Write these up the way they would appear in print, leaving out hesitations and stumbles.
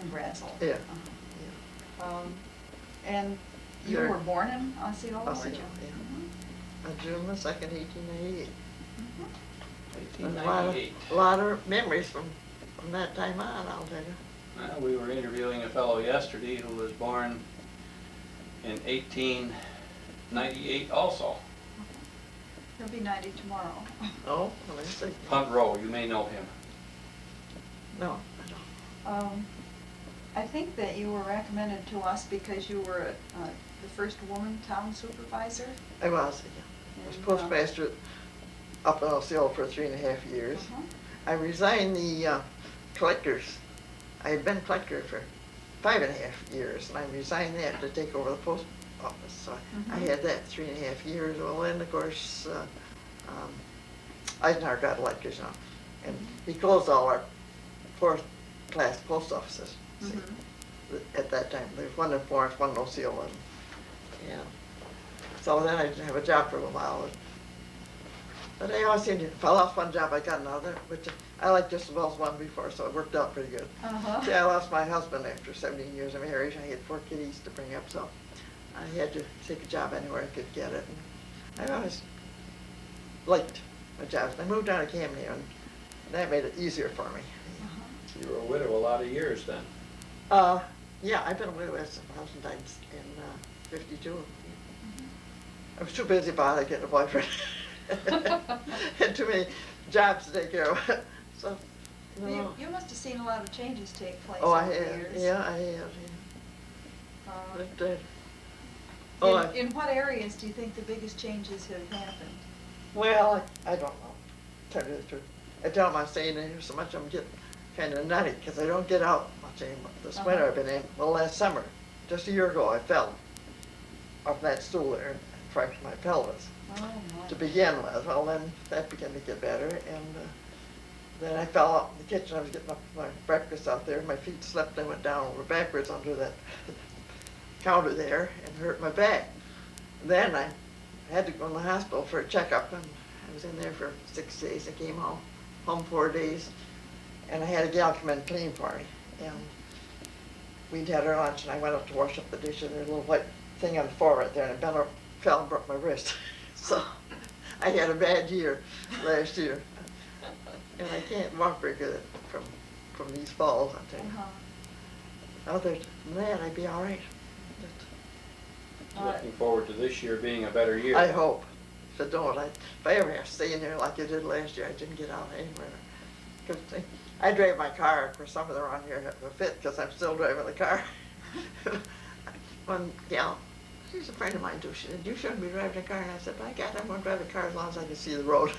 in Brazel. Yeah. And you Sure. were born in Osceola, weren't Osceola, you? yeah. On June the 2nd, 1898. Mhm. A lot 1898. of memories from that time on, I'll tell you. We were interviewing a fellow yesterday who was born in 1898 also. He'll be 90 tomorrow. Oh, let me see. Hunt Rowe, you may know him. No, I don't. I think that you were recommended to us because you were the first woman town supervisor. I was, yeah. I was postmaster up in Osceola for 3.5 years. I resigned the collectors. I had been collector for 5.5 years, and I resigned that to take over the post office. So I had that 3.5 years. Well, then, of course, Eisenhower got elected, you know, and he closed all our fourth-class post offices. See, at that time, there was one in Florence, one in Osceola, and so then I didn't have a job for a while. But I always seemed to, if I lost one job, I got another, which I liked just as well as one before, so it worked out pretty good. See, I lost my husband after 17 years of marriage. I had 4 kiddies to bring up, so I had to take a job anywhere I could get it. And I always liked my jobs. I moved down to Camden, and that made it easier for me. You were a widow a lot of years then. Yeah, I've been away with my husband died in 52. I was too busy bothering getting a boyfriend. Had too many jobs to take care of. So, no. You must have seen a lot of changes take place Oh, I over the have. years. Yeah, I have. Yeah. In what areas do you think the biggest changes have happened? Well, I don't know. Tell you the truth. I tell them I'm staying in here so much I'm getting kind of nutty because I don't get out much anymore. This winter I've been in, well, last summer, just a year ago, I fell off that stool there and fractured my pelvis. Oh, my. To begin with. Well, then that began to get better, and then I fell out in the kitchen. I was getting up my breakfast out there, and my feet slipped. I went down over backwards under that counter there and hurt my back. Then I had to go in the hospital for a checkup, and I was in there for 6 days. I came home 4 days, and I had a gal come in and clean for me. And we'd had our lunch, and I went up to wash up the dishes. There's a little white thing on the floor right there, and I bent over, fell and broke my wrist. So I had a bad year last year, and I can't walk very good from these falls, I'll tell you. Other than that, I'd be all right. Looking forward to this year being a better year. I hope. If I don't, if I ever have to stay in here like I did last year, I didn't get out anywhere. Cause I drive my car. Of course, some of them around here have a fit because I'm still driving the car. One gal, she's a friend of mine too. She said, "You shouldn't be driving a car." And I said, "By God, I'm going to drive a car as long as I can see the road."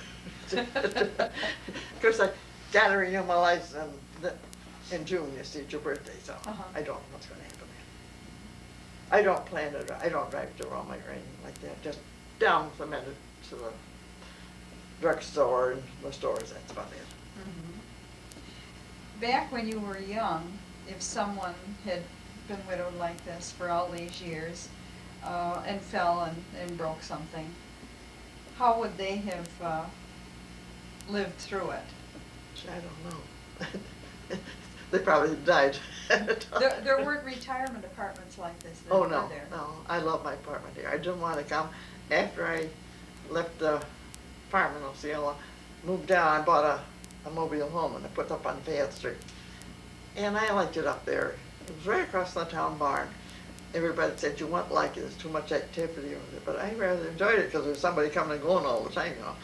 Of course, I got to renew my license in June. You see, it's your birthday, so I don't know what's going to happen. I don't plan to. I don't drive to Rome or anything like that. Just down the minute to the drugstore and the stores. That's about it. Back when you were young, if someone had been widowed like this for all these years and fell and broke something, how would they have lived through it? I don't know. They probably died. There weren't retirement apartments like this that Oh, were no, there. no. I love my apartment here. I didn't want to come. After I left the farm in Osceola, moved down, I bought a mobile home and I put it up on Fayette Street. And I liked it up there. It was right across the town barn. Everybody said you wouldn't like it, there's too much activity over there. But I rather enjoyed it because there was somebody coming and going all the time, you know.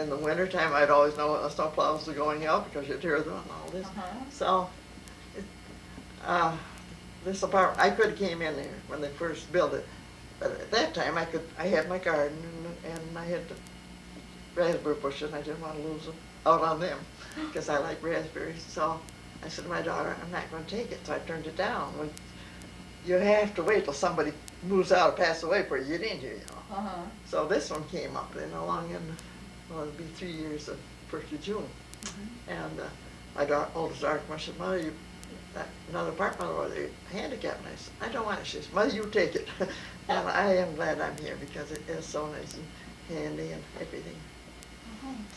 In the wintertime, I'd always know when the snowplows were going out because you'd hear them and all this. So, this apartment, I could have came in there when they first built it. But at that time, I had my garden and I had the raspberry bushes and I didn't want to lose them out on them because I like raspberries. So I said to my daughter, I'm not going to take it. So I turned it down. You have to wait till somebody moves out or passes away before you get in here, you know. So this one came up then along in, well, it'll be 3 years the 1st of June. And my oldest daughter came and said, Mother, you another apartment over there, handicapped. And I said, I don't want it. She said, Mother, you take it. And I am glad I'm here because it is so nice and handy and everything.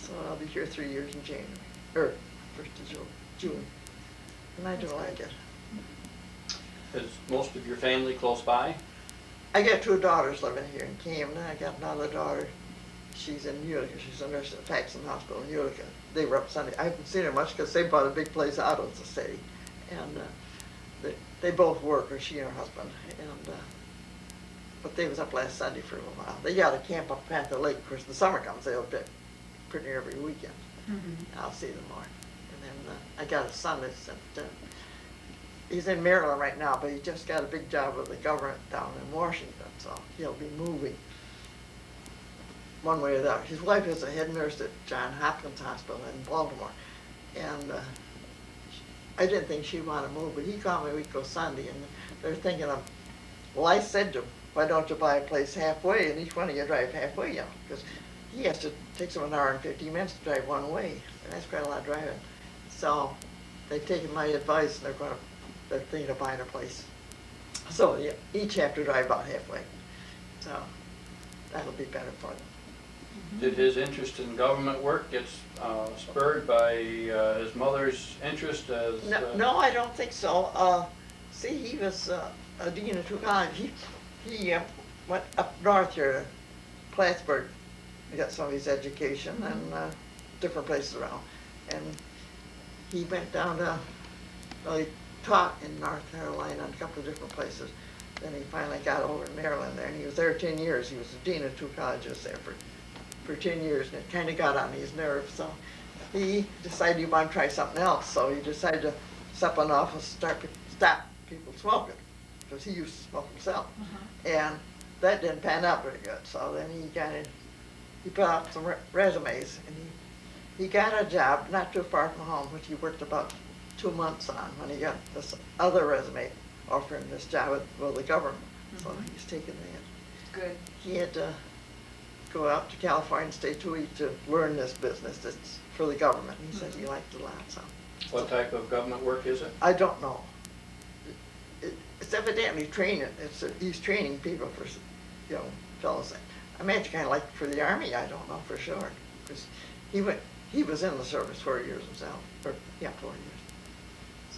So I'll be here 3 years in January, or 1st of June. And I do like it. Is most of your family close by? I got two daughters living here in Camden. I got another daughter. She's in Utica. She's a nurse at Paxton Hospital in Utica. They were up Sunday. I haven't seen her much because they bought a big place out of the city. And they both work, or she and her husband. And but they was up last Sunday for a little while. They got a camp up Panther Lake. Of course, the summer comes, they'll be pretty near every weekend. I'll see them more. And then I got a son that's he's in Maryland right now, but he just got a big job with the government down in Washington, so he'll be moving one way or the other. His wife is a head nurse at Johns Hopkins Hospital in Baltimore, and I didn't think she'd want to move, but he called me a week ago Sunday, and they're thinking of, well, I said to him, why don't you buy a place halfway, and each one of you drive halfway, you know, because he has to, takes him an hour and 15 minutes to drive one way, and that's quite a lot of driving. So they've taken my advice, and they're thinking of buying a place. So yeah, each have to drive about halfway, so that'll be better for them. Did his interest in government work get spurred by his mother's interest as? No, I don't think so. See, he was a dean of two colleges. He went up north here to Plattsburgh. He got some of his education and different places around. And he went down to, well, he taught in North Carolina in a couple of different places. Then he finally got over in Maryland there, and he was there 10 years. He was the dean of two colleges there for 10 years, and it kind of got on his nerves. So he decided he wanted to try something else. So he decided to step on off and stop people smoking, because he used to smoke himself. And that didn't pan out very good. So then he put out some resumes, and he got a job not too far from home, which he worked about 2 months on when he got this other resume offering this job with the government. So he's taken that. Good. He had to go out to California and stay 2 weeks to learn this business that's for the government. He said he liked it a lot. So What type of government work is it? I don't know. It's evidently training. He's training people for, you know, fellows. I imagine kind of like for the Army. I don't know for sure, because he was in the service 4 years himself. 4 years.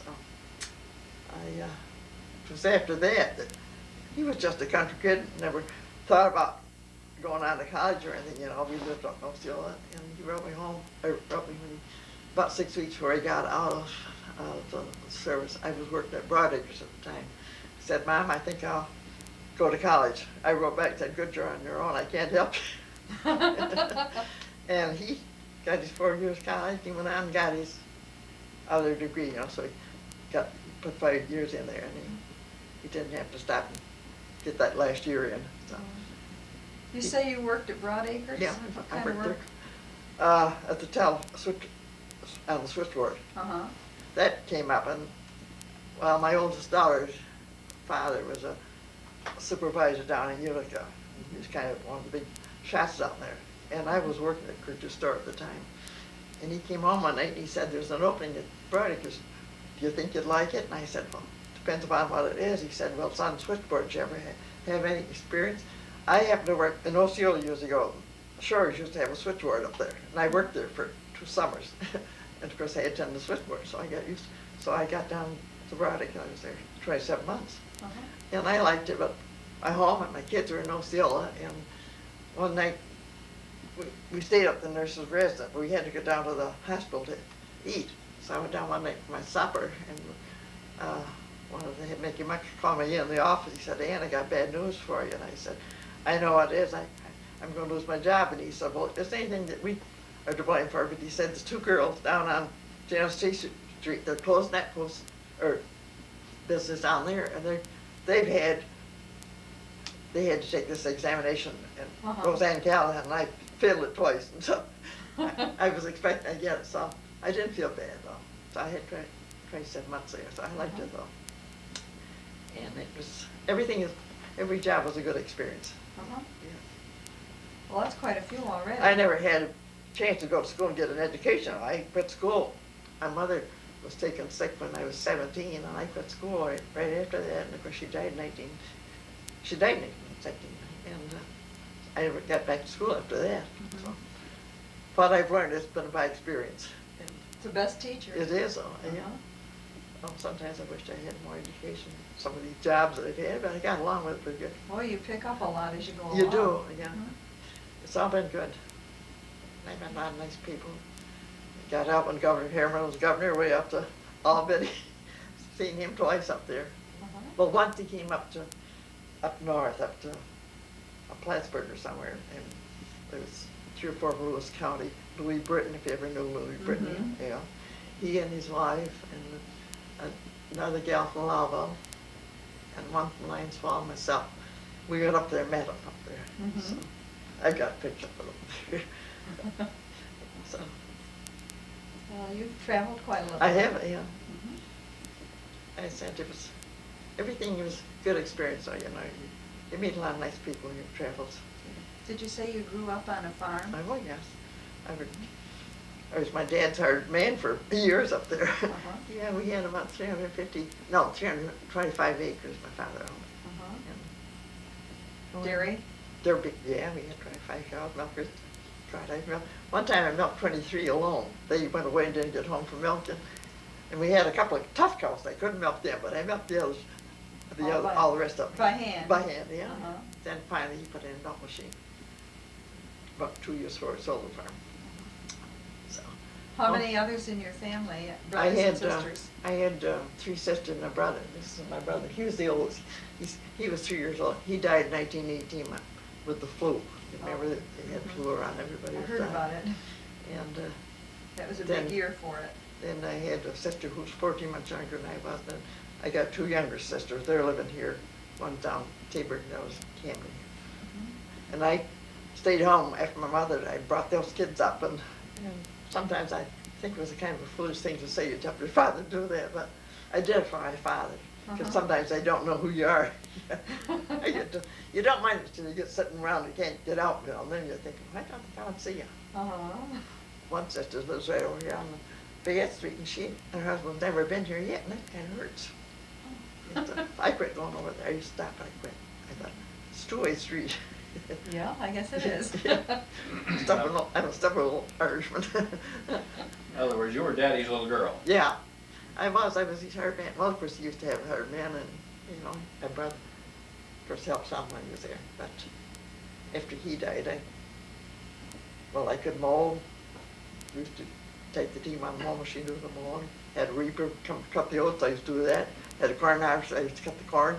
So it was after that he was just a country kid. Never thought about going on to college or anything. You know, we lived up in Osceola, and he wrote me home. Wrote me about 6 weeks before he got out of the service. I was working at Broadacres at the time. He said, "Mom, I think I'll go to college." I wrote back and said, "Good, you're on your own. I can't help you." And he got his 4 years college. He went on and got his other degree. You know, so he put 5 years in there, and he didn't have to stop and get that last year in. So. You say you worked at Broadacres? Yeah, What I kind of worked work? there at the on the switchboard. That came up, and well, my oldest daughter's father was a supervisor down in Utica. He was kind of one of the big shots down there, and I was working at Kirk's store at the time. And he came home one night and he said, "There's an opening at Broadacres. Do you think you'd like it?" And I said, "Well, depends upon what it is." He said, "Well, it's on switchboard. Did you ever have any experience?" I happened to work in Osceola years ago. Shores used to have a switchboard up there, and I worked there for 2 summers. And of course, I attended the switchboard, so I got used. So I got down to Broadacres. I was there 27 months, and I liked it. But my home and my kids were in Osceola, and one night we stayed up the nurse's residence, but we had to go down to the hospital to eat. So I went down one night for my supper, and one of the head Mickey Muck called me in the office. He said, "Ann, I got bad news for you." And I said, "I know what it is. I'm going to lose my job." And he said, "Well, there's anything that we are to blame for." But he said, "There's 2 girls down on Genesee Street. They're closing that business down there, and they had to take this examination." And Roseanne Callahan and I failed it twice, and so I was expecting to get it. So I didn't feel bad though. So I had 27 months there, so I liked it though. And it was every job was a good experience. Yeah. Well, that's quite a few already. I never had a chance to go to school and get an education. I quit school. My mother was taken sick when I was 17, and I quit school right after that. And of course, she died in 1917, and I never got back to school after that. So, what I've learned has been by experience. And It's the best teacher. it is, though. Yeah. Oh, sometimes I wished I had more education, some of these jobs that I've had, but I got along with it pretty good. Boy, you pick up a lot as you go along. You do, yeah. Mhm. It's all been good. I've met a lot of nice people. Got help when Governor Harriman was governor way up to Albany. Seen him twice up there. Uh-huh. Well, once he came up north, up to Plattsburgh or somewhere, and there was 3 or 4 of Lewis County. Louis Britton, if you ever knew Louis Britton, Mhm. yeah. He and his wife and another gal from Lowville and one from Lions Fall and myself. We went up there and met him up there. Mhm. So I got a picture of him. So Well, you've traveled quite a little. I have, yeah. Mhm. I said everything was a good experience, though, you know. You meet a lot of nice people in your travels. Did you say you grew up on a farm? Oh, yes. I was my dad's hired man for years up there. Uh-huh. Yeah, we had about 325 acres my father owned. Uh-huh. And- Dairy? They're big, yeah, we had 25 cows, milkers, milk. One time I milked 23 alone. They went away and didn't get home from milking. And we had a couple of tough cows. I couldn't milk them, but I milked the others, all the rest of them. By hand? By hand, yeah. Uh-huh. Then finally he put in a milk machine. About 2 years before I sold the farm. So. How Oh. many others in your family, brothers and sisters? I had 3 sisters and a brother. This is my brother. He was the oldest. He was 3 years old. He died in 1918 with the flu. You remember that they had flu around everybody? I was heard dying. about it. And That was a then- big year for it. then I had a sister who was 14 months younger than I was. Then I got 2 younger sisters. They're living here. One down Tabor, and that was Camden. Mhm. And I stayed home after my mother died. I brought those kids up, and sometimes I think it was a kind of a foolish thing to say. You'd help your father do that, but I did it for my father. Because sometimes I don't know who you are. You don't mind it till you get sitting around and can't get out, you know, and then you're thinking, why don't the God see you? Uh-huh. One sister lives right over here on the Fayette Street, and she and her husband's never been here yet, and that kind of hurts. I quit going over there. I used to stop, I quit. I thought, it's two-way street. Yeah, I guess it is. I'm a stubborn little Irishman. In other words, you were daddy's little girl. Yeah, I was his hired man. Well, of course, he used to have a hired man, and, you know, my brother, of course, helped some when he was there. But after he died, I could mow. We used to take the team on the mowing machine, do the mowing. Had a reaper come cut the oats, I used to do that. Had a corn harvester, I used to cut the corn.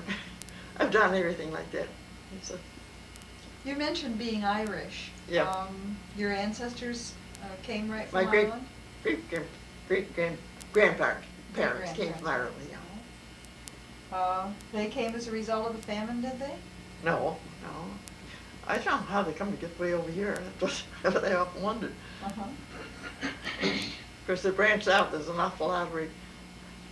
I've done everything like that. You mentioned being Irish. Yeah. Your ancestors came right My from Ireland? grandparents came from Grandparents. Ireland, yeah. They came as a result of the famine, did they? No. I don't know how they come to get way over here. That's what I often wondered. Uh-huh. Of course, they branched out. There's an awful lot of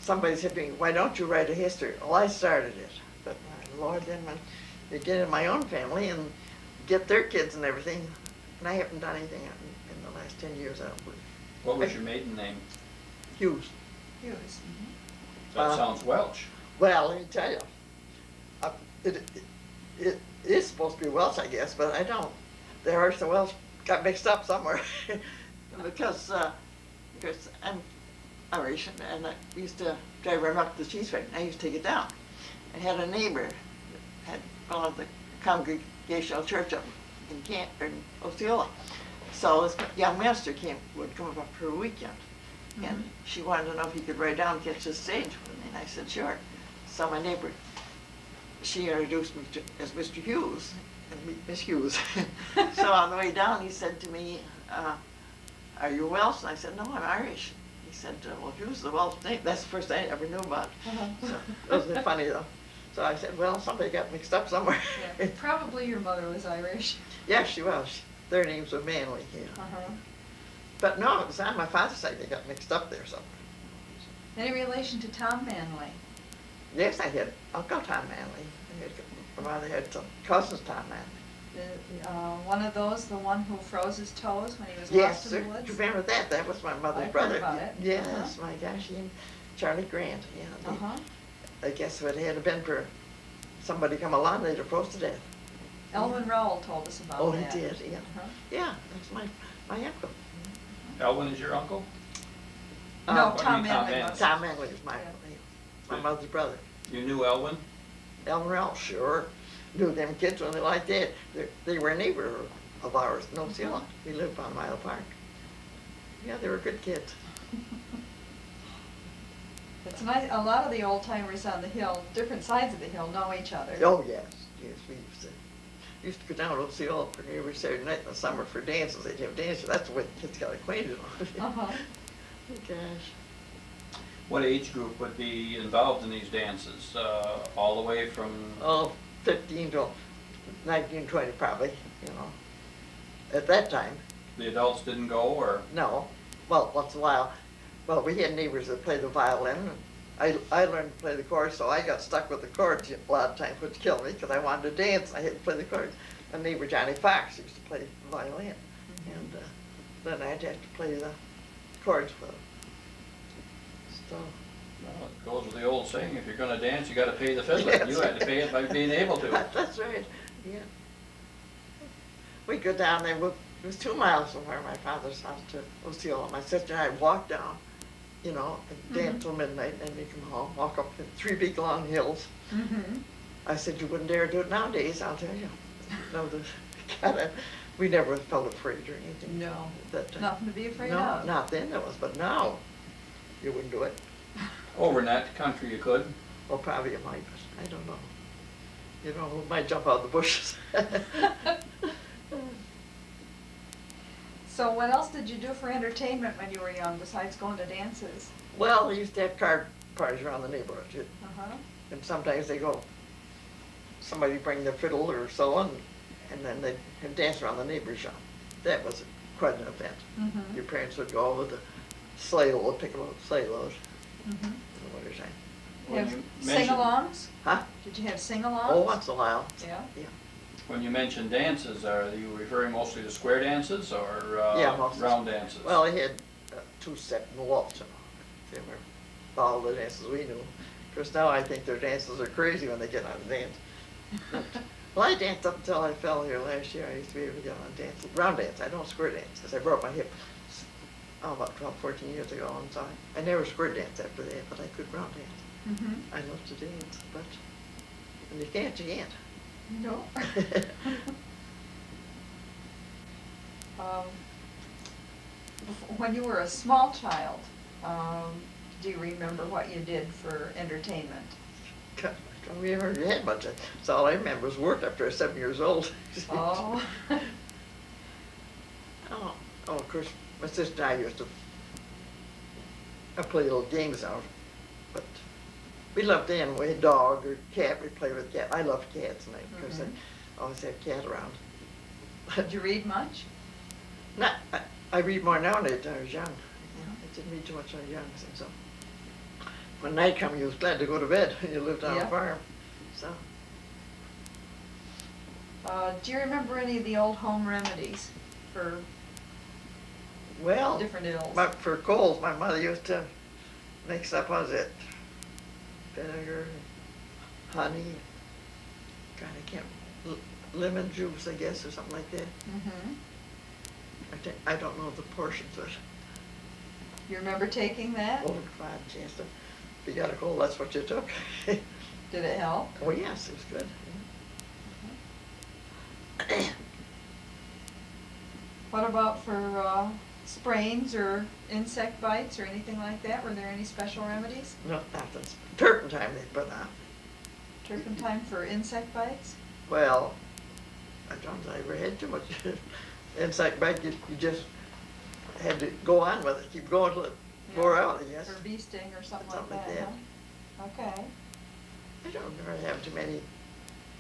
somebody said to me, why don't you write a history? Well, I started it. But my Lord, then when you get in my own family and get their kids and everything, and I haven't done anything in the last 10 years, I don't believe. What was your maiden name? Hughes. Hughes. Mhm. That sounds Welsh. Well, let me tell you, it is supposed to be Welsh, I guess, but I don't. The Irish and Welsh got mixed up somewhere because I'm Irish, and I used to drive around up to the cheese factory, and I used to take it down. I had a neighbor that had followed the Congregational Church up in Osceola. So this young minister would come up for a weekend, and she wanted to know if he could ride down and catch the stage with me, and I said, sure. So my neighbor, she introduced me as Mr. Hughes, and meet Miss Hughes. So on the way down, he said to me, are you Welsh? And I said, no, I'm Irish. He said, well, Hughes is the Welsh name. That's the first thing I ever knew about. So it was funny, though. So I said, well, somebody got mixed up somewhere. Yeah. Probably your mother was Irish. Yeah, she was. Their names were Manley, yeah. Uh-huh. But no, it was on my father's side they got mixed up there somewhere. Any relation to Tom Manley? Yes, I had Uncle Tom Manley. My mother had some cousins Tom Manley. One of those, the one who froze his toes when he was Yes, lost in sir. the woods? Do you remember that? That was my mother's I've brother. heard about it. Yes, my gosh, he and Charlie Grant. Yeah, Uh-huh. I guess if it had been for somebody come along, they'd have froze to death. Elwin Rowell told us about Oh, that. he did, yeah. Uh-huh. Yeah, that's my uncle. Elwin is your uncle? No, Um, Tom I mean, Tom Manley Manley. was. Tom Manley is my, Yeah. my mother's brother. You knew Elwin? Elmer, sure. Knew them kids when they like that. They were a neighbor of ours in Osceola. We lived on Mile Park. Yeah, they were good kids. It's nice, a lot of the old timers on the hill, different sides of the hill, know each other. Oh, yes, yes, we used to go down to Osceola for every Saturday night in the summer for dances. They'd have dances. That's the way the kids got acquainted. Uh-huh. Oh, gosh. What age group would be involved in these dances? All the way from, Oh, 15 to 19, 20 probably, you know. At that time, the adults didn't go, or? no. Well, once in a while. Well, we had neighbors that played the violin. I learned to play the chords, so I got stuck with the chords a lot of times, which killed me because I wanted to dance. I had to play the chords. My neighbor Johnny Fox used to play the violin, and then I'd have to play the chords with him. So, Well, it goes with the old saying, if you're gonna dance, you gotta pay the fiddler. Yes. You had to pay it by being able to. that's right. Yeah. We'd go down there. It was 2 miles from where my father's house to Osceola. My sister and I'd walk down, you know, and dance till midnight, and then we come home, walk up the 3 big long hills. Mm-hmm. I said, you wouldn't dare do it nowadays, I'll tell you. No, God, we never felt afraid or anything. No, At that time. nothing to be afraid No, of. not then there was, but now, you wouldn't do it. Over in that country you could. Well, probably you might, but I don't know. You know, who might jump out of the bushes. So what else did you do for entertainment when you were young besides going to dances? Well, they used to have card parties around the neighborhood, Uh-huh. and sometimes they go, somebody bring their fiddle or so on, and then they'd have dance around the neighbor's shop. That was quite an event. Mm-hmm. Your parents would go with the sleigh load, pick up a sleigh load Mm-hmm. in the wintertime. When Have you mentioned- sing-alongs? Huh? Did you have sing-alongs? Oh, once in a while. Yeah. Yeah. When you mention dances, are you referring mostly to square dances or Yeah, mostly. round dances? Well, they had 2-step and waltz, you know. They were all the dances we knew. Of course, now I think their dances are crazy when they get on a dance. Well, I danced up until I fell here last year. I used to be able to get on a dance, round dance. I don't square dance because I broke my hip about 12, 14 years ago, and so I never square danced after that, but I could round dance. Mm-hmm. I love to dance, but when you can't, you can't. No. When you were a small child, do you remember what you did for entertainment? God, I don't remember had much. That's all I remember was work after I was 7 years old. Oh. Oh, of course, my sister and I used to play little games out, but we loved the animal. We had dog or cat. We played with cat. I loved cats, and because I always had cat around. Did you read much? Not, I read more now than I did when I was young. I didn't read too much when I was young, so. When night come, you was glad to go to bed. You lived on Yeah. a farm, so. Do you remember any of the old home remedies for Well, different ills? for colds, my mother used to mix up, what was it? Vinegar, honey, God, I can't, lemon juice, I guess, or something like that. Mm-hmm. I don't know the portions, but, You remember taking that? oh, God, yes, if you got a cold, that's what you took. Did it help? Oh, yes, it was good. What about for sprains or insect bites or anything like that? Were there any special remedies? No, nothing. Turpentine they put on. Turpentine for insect bites? Well, I don't think I ever had too much insect bite. You just had to go on with it, keep going till it wore out, I guess. Or bee sting or something Something like like that, huh? Okay. I don't remember having too many.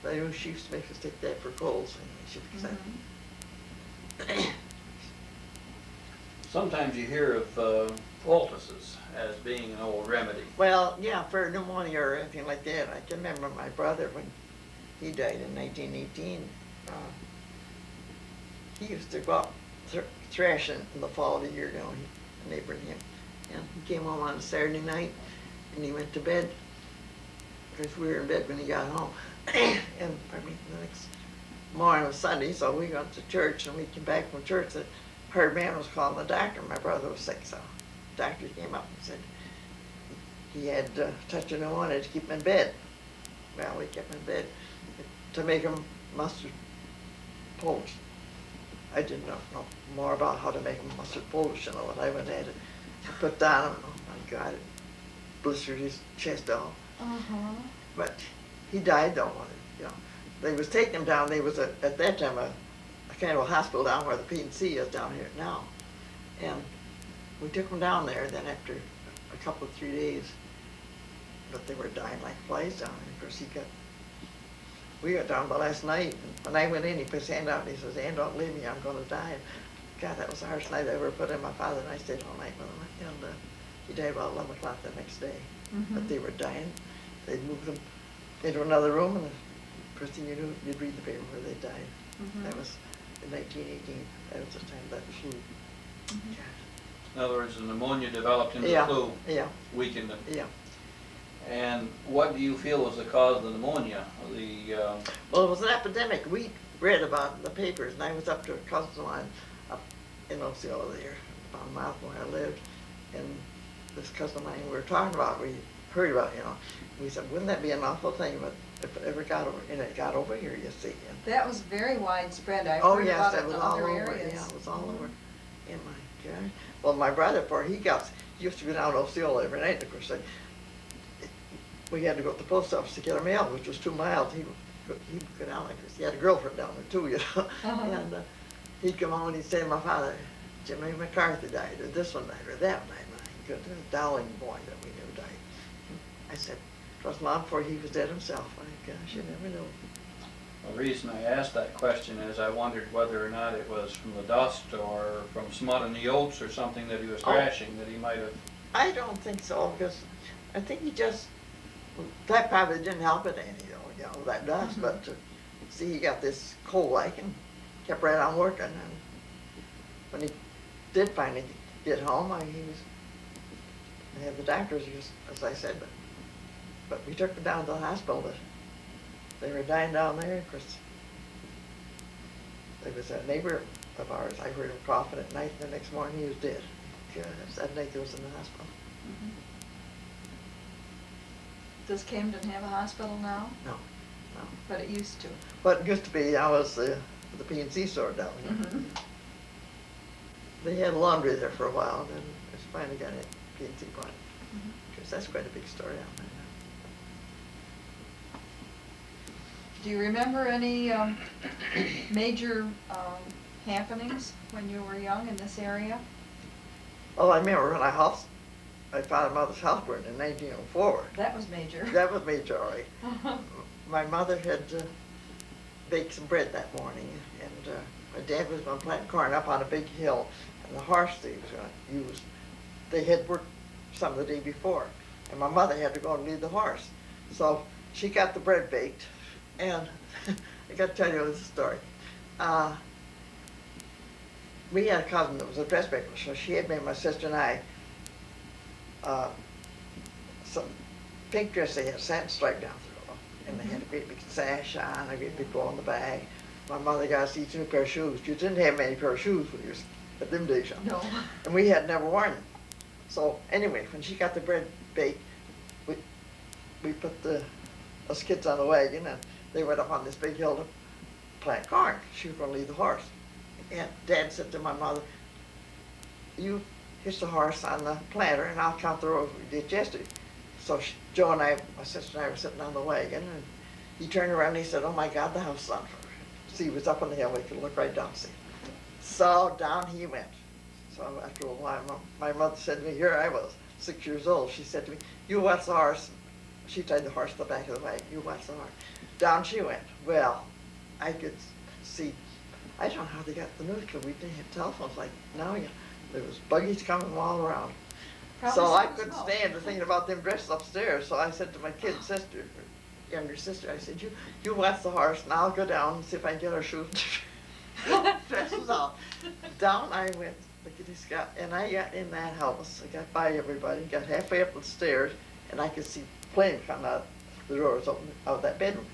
I know she used to make us take that for colds. Mhm. Sometimes you hear of poultices as being an old remedy. Well, yeah, for pneumonia or anything like that. I can remember my brother when he died in 1918. He used to go out thrashing in the fall of the year, you know, a neighbor and him. And he came home on a Saturday night and he went to bed because we were in bed when he got home. And the next morning was Sunday, so we went to church, and we came back from church. The hired man was calling the doctor. My brother was sick, so doctor came up and said he had such a pneumonia to keep him in bed. Well, we kept him in bed to make him mustard Polish. I didn't know more about how to make him mustard Polish, you know, when I went at it. I put down him, oh my God, it blistered his chest off. Uh-huh. But he died though, you know. They was taking him down, there was at that time a kind of a hospital down where the P&C is down here now. And we took him down there, then after a couple of 3 days, but they were dying like flies down there. Of course, we got down by last night, and when I went in, he put his hand out and he says, Ann, don't leave me, I'm gonna die. God, that was the hardest night I ever put in. My father and I stayed all night with him, and he died about 11 o'clock the next day. Mhm. But they were dying. They'd moved him into another room, and the first thing you knew, you'd read the paper where they died. Mhm. That was in 1918. That was the time that flu. Mhm. In other words, the pneumonia developed into Yeah, the flu, yeah, weakened him. yeah. And what do you feel was the cause of the pneumonia? Well, it was an epidemic. We read about it in the papers, and I was up to a cousin of mine up in Osceola there, about a mile from where I lived, and this cousin of mine we were talking about, we heard about, you know, we said, wouldn't that be an awful thing, but if it ever got over, and it got over here, you see. And, That was very widespread. I've oh heard yes, about that it was in all other over. areas. Yeah, it was all over. And my God. Well, my brother, before he used to go down to Osceola every night. Of course, we had to go to the post office to get our mail, which was 2 miles. He'd go down like this. He had a girlfriend down there too, you know. Uh-huh. And he'd come home and he'd say to my father, Jimmy McCarthy died, or this one died, or that one died. My goodness, Dowling boy that we knew died. I said, it wasn't long before he was dead himself. My gosh, you never know. The reason I asked that question is I wondered whether or not it was from the dust or from smut in the oats or something that he was Oh. thrashing that he might have. I don't think so, because I think he just, that probably didn't help it any, you know, that dust, Mhm. but see, he got this cold like and kept right on working, and when he did finally get home, they had the doctors, as I said, but we took him down to the hospital, but they were dying down there. Of course, there was a neighbor of ours, I heard him coughing at night, and the next morning he was dead. Gosh, that night he was in the hospital. Mhm. Does Camden have a hospital now? No. But it used to. But it used to be, I was the P&C store down here. Mhm. They had laundry there for a while, and then it's finally got a P&C plant. Mhm. Because that's quite a big store down there. Do you remember any major happenings when you were young in this area? Oh, I remember when my father and mother's house burned in 1904. That was major. That was major, all right. My mother had baked some bread that morning, and my dad was going to plant corn up on a big hill, and the horse they was going to use, they had worked some of the day before, and my mother had to go and lead the horse. So she got the bread baked, and I got to tell you this story. We had a cousin that was a dressmaker, so she had made my sister and I some pink dress they had satin stripe down through, and they had a great big sash on, a great big bow on the back. My mother got us each a new pair of shoes. You didn't have many pair of shoes when you was at them days, you know. No. And we had never worn them. So anyway, when she got the bread baked, we put us kids on the wagon, and they went up on this big hill to plant corn. She was going to lead the horse. And Dad said to my mother, you hitch the horse on the planter, and I'll count the rows we did yesterday. So Joe and I, my sister and I, were sitting on the wagon, and he turned around and he said, oh my God, the house is on fire. See, he was up on the hill, we could look right down, see. So down he went. So after a while, my mother said to me, here I was, 6 years old. She said to me, you watch the horse. She tied the horse to the back of the wagon. You watch the horse. Down she went. Well, I could see, I don't know how they got the news, because we didn't have telephones like now. There was buggies coming all around. Probably So I some couldn't smoke. stand the thinking about them dressed upstairs. So I said to my kid sister, younger sister, I said, you watch the horse, and I'll go down and see if I can get our shoes. Dresses on. Down I went, look at this guy, and I got in that house. I got by everybody, got halfway up the stairs, and I could see flame coming out the doors out of that bedroom.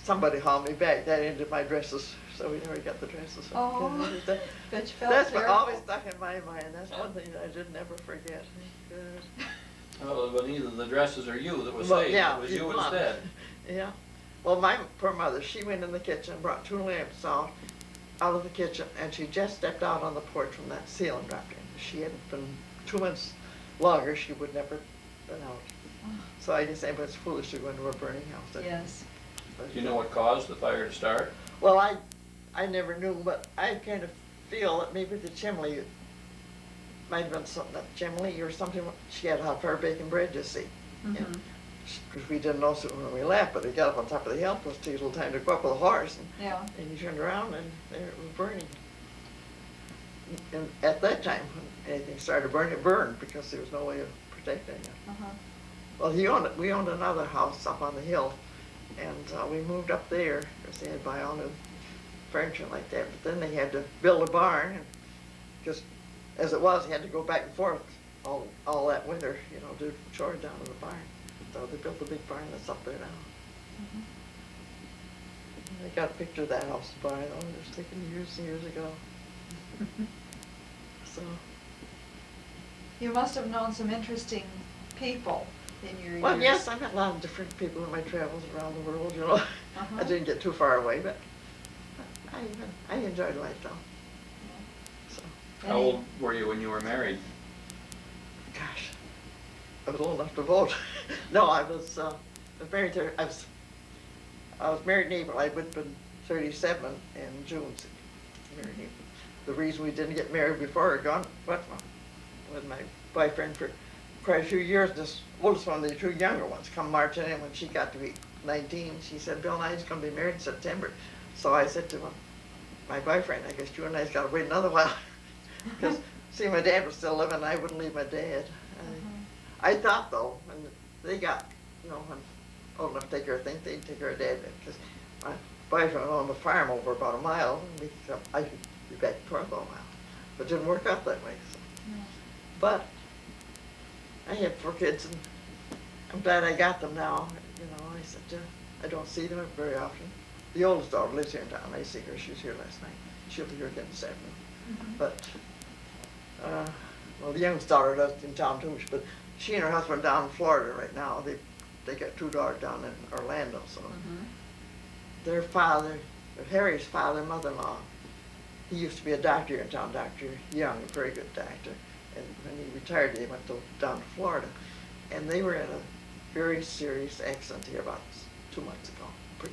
Somebody hauled me back. That ended my dresses so we never got the dresses. Oh, That- but you felt That's what terrible. always stuck in my mind, that's one thing that I did never forget. Good. Well, but neither the dresses or you that was Well, saved, yeah, it was you you won. instead. Yeah. Well, my poor mother, she went in the kitchen, brought 2 lamps out of the kitchen, and she just stepped out on the porch when that ceiling dropped in. She hadn't been 2 months longer, she would never been out. So I just said, but it's foolish to go into a burning house. Yes. Do you know what caused the fire to start? Well, I never knew, but I kind of feel that maybe the chimney might have been something, that chimney or something. She had hot fire baking bread, you see. Mhm. Because we didn't know it when we left, but we got up on top of the hill, it was too little time to go up with a horse. Yeah. And you turned around and there it was burning. And at that time, when anything started burning, it burned because there was no way of protecting it. Uh-huh. Well, we owned another house up on the hill, and we moved up there because they had to buy all new furniture like that. But then they had to build a barn, because as it was, they had to go back and forth all that winter, you know, do chores down in the barn. So they built a big barn that's up there now. Mhm. I got a picture of that house barn. Oh, it was taken years and years ago. So, You must have known some interesting people in your well, years. yes, I met a lot of different people in my travels around the world, you know. Uh-huh. I didn't get too far away, but I enjoyed life though. So, How old were you when you were married? gosh, I was old enough to vote. No, I was married to, I was married in April. I would have been 37 in June. Married in April. The reason we didn't get married before or gone, with my boyfriend for quite a few years, this oldest one of the 2 younger ones, come marching in when she got to be 19. She said, Bill and I's going to be married in September. So I said to my boyfriend, I guess you and I's got to wait another while. Because, see, my dad was still living, and I wouldn't leave my dad. I thought, though, when they got, you know, when old enough to take care of things, they'd take care of Dad, because my boyfriend owned a farm over about a mile, and I could be back and forth all a mile. But it didn't work out that way. So. No. But I had 4 kids, and I'm glad I got them now. You know, I said, I don't see them very often. The oldest daughter lives here in town. I see her. She was here last night. She'll be here again this afternoon. Mhm. But, well, the youngest daughter lives in town too, but she and her husband down in Florida right now. They got 2 daughters down in Orlando, so Mhm. their father, Harry's father, mother-in-law, he used to be a doctor here in town, Dr. Young, a very good doctor. And when he retired, they went down to Florida. And they were in a very serious accident here about 2 months ago.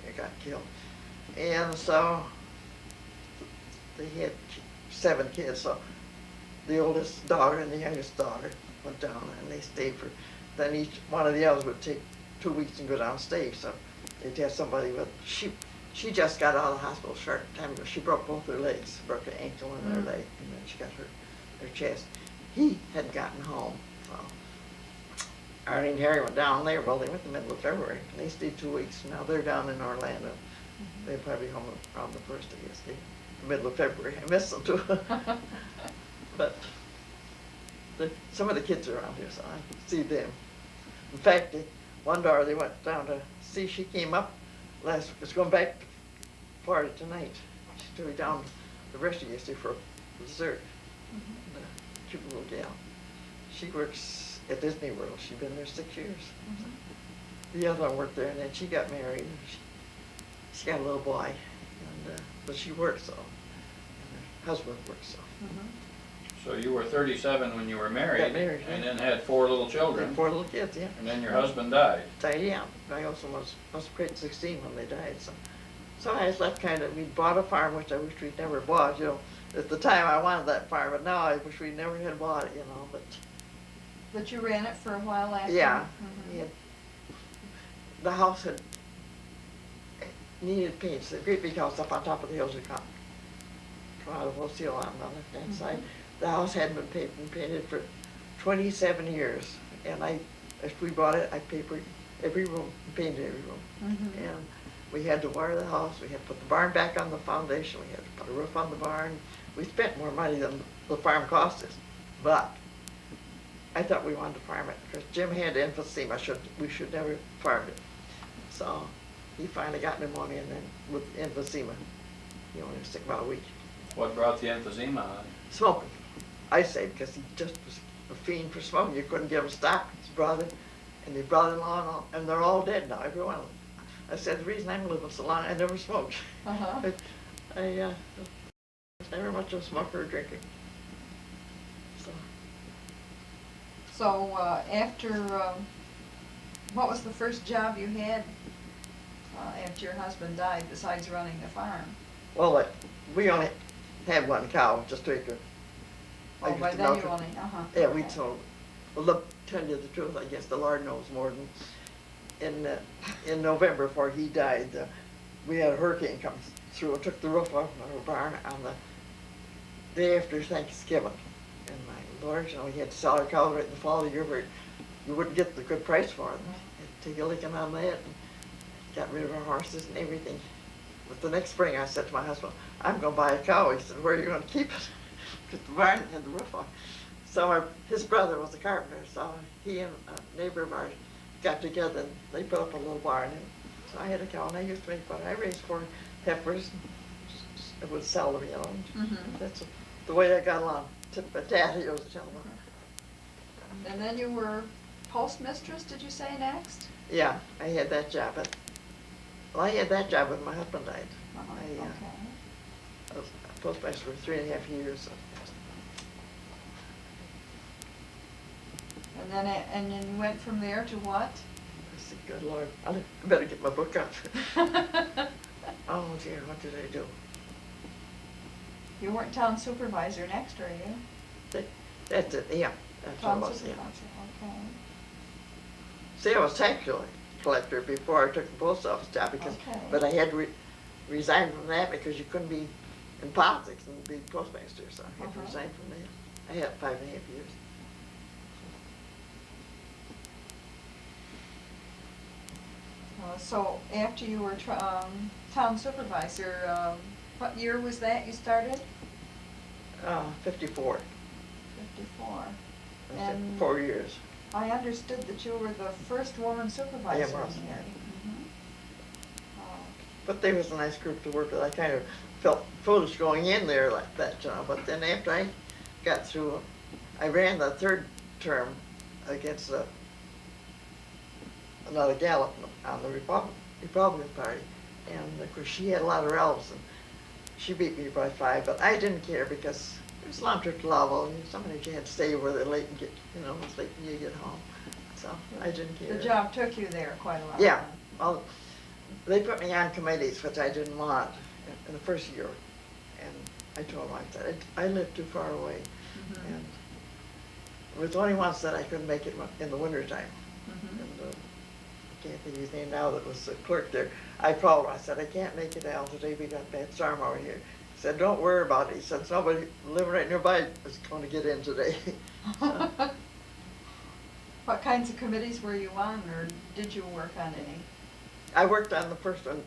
They got killed. And so they had 7 kids, so the oldest daughter and the youngest daughter went down and they stayed for, then each one of the others would take 2 weeks and go down and stay. So they'd have somebody with, she just got out of the hospital a short time ago. She broke both her legs, broke her ankle and her leg, and then she got her chest. He had gotten home, so Arlene and Harry went down there. Well, they went in the middle of February, and they stayed 2 weeks. Now they're down in Orlando. They'll probably be home around the 1st, I guess, the middle of February. I miss them too. But some of the kids are around here, so I see them. In fact, one daughter they went down to see. She came up was going back to Florida tonight. She's going down the rest of yesterday for dessert. Cute little gal. She works at Disney World. She's been there 6 years. The other one worked there, and then she got married. And she got a little boy, and but she works, so, and her husband works, so. So you were 37 when you were married, Got married, and yeah. then had 4 little They children, had 4 little kids, yeah. and then your husband died. Yeah, I also was grade 16 when they died, so I was left kind of, we bought a farm, which I wish we'd never bought, you know. At the time I wanted that farm, but now I wish we never had bought it, you know, but. But you ran it for a while after? Yeah, Mhm. yeah. The house had needed paint. It's a great big house up on top of the hills. We come out of Osceola on the left-hand side. The house hadn't been painted for 27 years, and after we bought it, I papered every room, painted every room. And we had to wire the house. We had to put the barn back on the foundation. We had to put a roof on the barn. We spent more money than the farm cost us, but I thought we wanted to farm it because Jim had emphysema. We should never farm it. So he finally got pneumonia and then with emphysema. He only was sick about a week. What brought the emphysema on? Smoking. I say because he just was a fiend for smoking. You couldn't get him stopped. His brother and his brother-in-law and they're all dead now, every one of them. I said, the reason I'm living so long, I never smoked. Uh-huh. I was never much of a smoker or drinking. So, So, after, what was the first job you had after your husband died besides running the farm? well, we only had one cow, just to acre. I Oh, used by to then milk you it. only, uh-huh. Yeah, we okay. told, well, look, tell you the truth, I guess the Lord knows more than, in November before he died, we had a hurricane come through and took the roof off our barn on the day after Thanksgiving. And my Lord, you know, we had to sell our cows right in the fall of the year where you wouldn't get the good price for them. Had to take a licking on that and got rid of our horses and everything. But the next spring I said to my husband, I'm gonna buy a cow. He said, where are you gonna keep it? Because the barn had the roof on. So his brother was a carpenter, so he and a neighbor of ours got together and they put up a little barn. And so I had a cow and I used to make butter. I raised 4 heifers. I would sell them, you know. Mhm. That's the way I got along. My dad, he was a gentleman. And then you were postmistress, did you say next? Yeah, I had that job. Well, I had that job when my husband died. Uh-huh. I Okay. was postmaster for 3.5 years. So. And then, and then you went from there to what? I said, good Lord, I better get my book out. Oh dear, what did I do? You weren't town supervisor next, are you? That's it, yeah. That's what Town it was, yeah. supervisor, okay. See, I was tax collector before I took the post office job because, Okay. but I had to resign from that because you couldn't be in politics and be postmaster, so I had to Uh-huh. resign from that. I had 5.5 years. So after you were town supervisor, what year was that you started? 54. 54. I said And 4 years. I understood that you were the first woman supervisor in was, here. yeah. Mhm. But they was a nice group to work with. I kind of felt foolish going in there like that, you know. But then after I got through, I ran the 3rd term against another gal on the Republican Party. And of course she had a lot of relatives and she beat me by 5, but I didn't care because it was a long trip to Louisville and sometimes you had to stay over there late and get, you know, it's late when you get home. So I didn't care. The job took you there quite a lot. Yeah, well, they put me on committees, which I didn't want in the first year. And I told them, I said, I live too far away. Mhm. And it was only once that I couldn't make it in the wintertime. Mhm. And I can't think of his name now that was the clerk there. I called her, I said, I can't make it, Al, today we got a bad storm over here. He said, don't worry about it. He said, somebody living right nearby is going to get in today. So, What kinds of committees were you on, or did you work on any? I worked on the first one.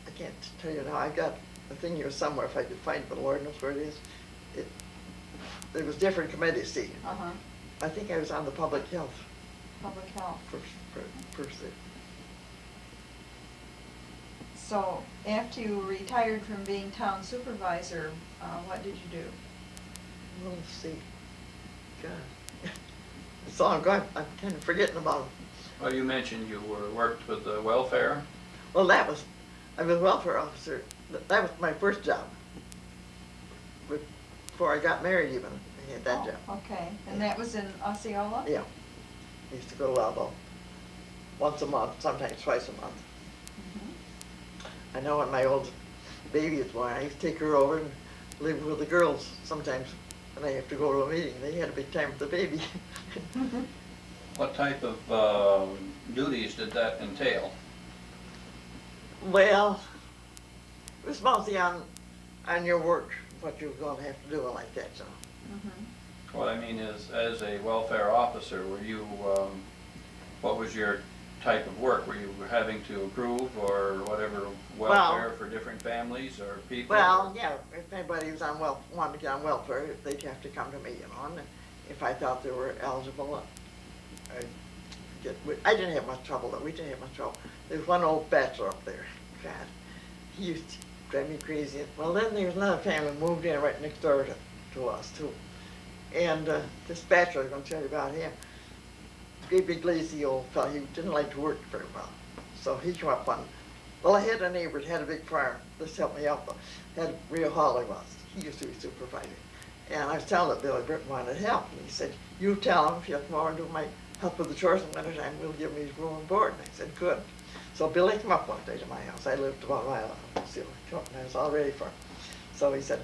I can't tell you now. I got the thing here somewhere if I could find it, but Lord knows where it is. There was different committees, see. Uh-huh. I think I was on the public health Public health. first there. So after you retired from being town supervisor, what did you do? Well, let's see. God. It's long gone. I'm kind of forgetting about them. Well, you mentioned you worked with the welfare. Well, I was a welfare officer. That was my first job. Before I got married even, I had that Oh, job. okay, and that was in Osceola? Yeah. I used to go to Louisville once a month, sometimes twice a month. Mhm. I know when my old baby was born, I used to take her over and live with the girls sometimes when I have to go to a meeting. They had a big time with the baby. What type of duties did that entail? Well, it was mostly on your work, what you were going to have to do and like that, so. Mhm. What I mean is, as a welfare officer, were you, what was your type of work? Were you having to approve or whatever welfare for different families or people? Well, yeah, if anybody was on wanted to get on welfare, they'd have to come to me, you know, and if I thought they were eligible, I didn't have much trouble, though. We didn't have much trouble. There's one old bachelor up there. God, drive me crazy. Well, then there's another family moved in right next door to us too. And this bachelor, I'm gonna tell you about him. Great big lazy old fellow, he didn't like to work very well. So he came up one, well, I had a neighbor that had a big farm, this helped me out, though. Had real Holly was, he used to be supervisor. And I was telling that Billy Britton wanted help, and he said, you tell him if you come over and do my help with the chores in winter time, we'll give him his room and board. And I said, good. So Billy came up one day to my house. I lived about a mile out of Osceola. He came up and I was all ready for him. So he said,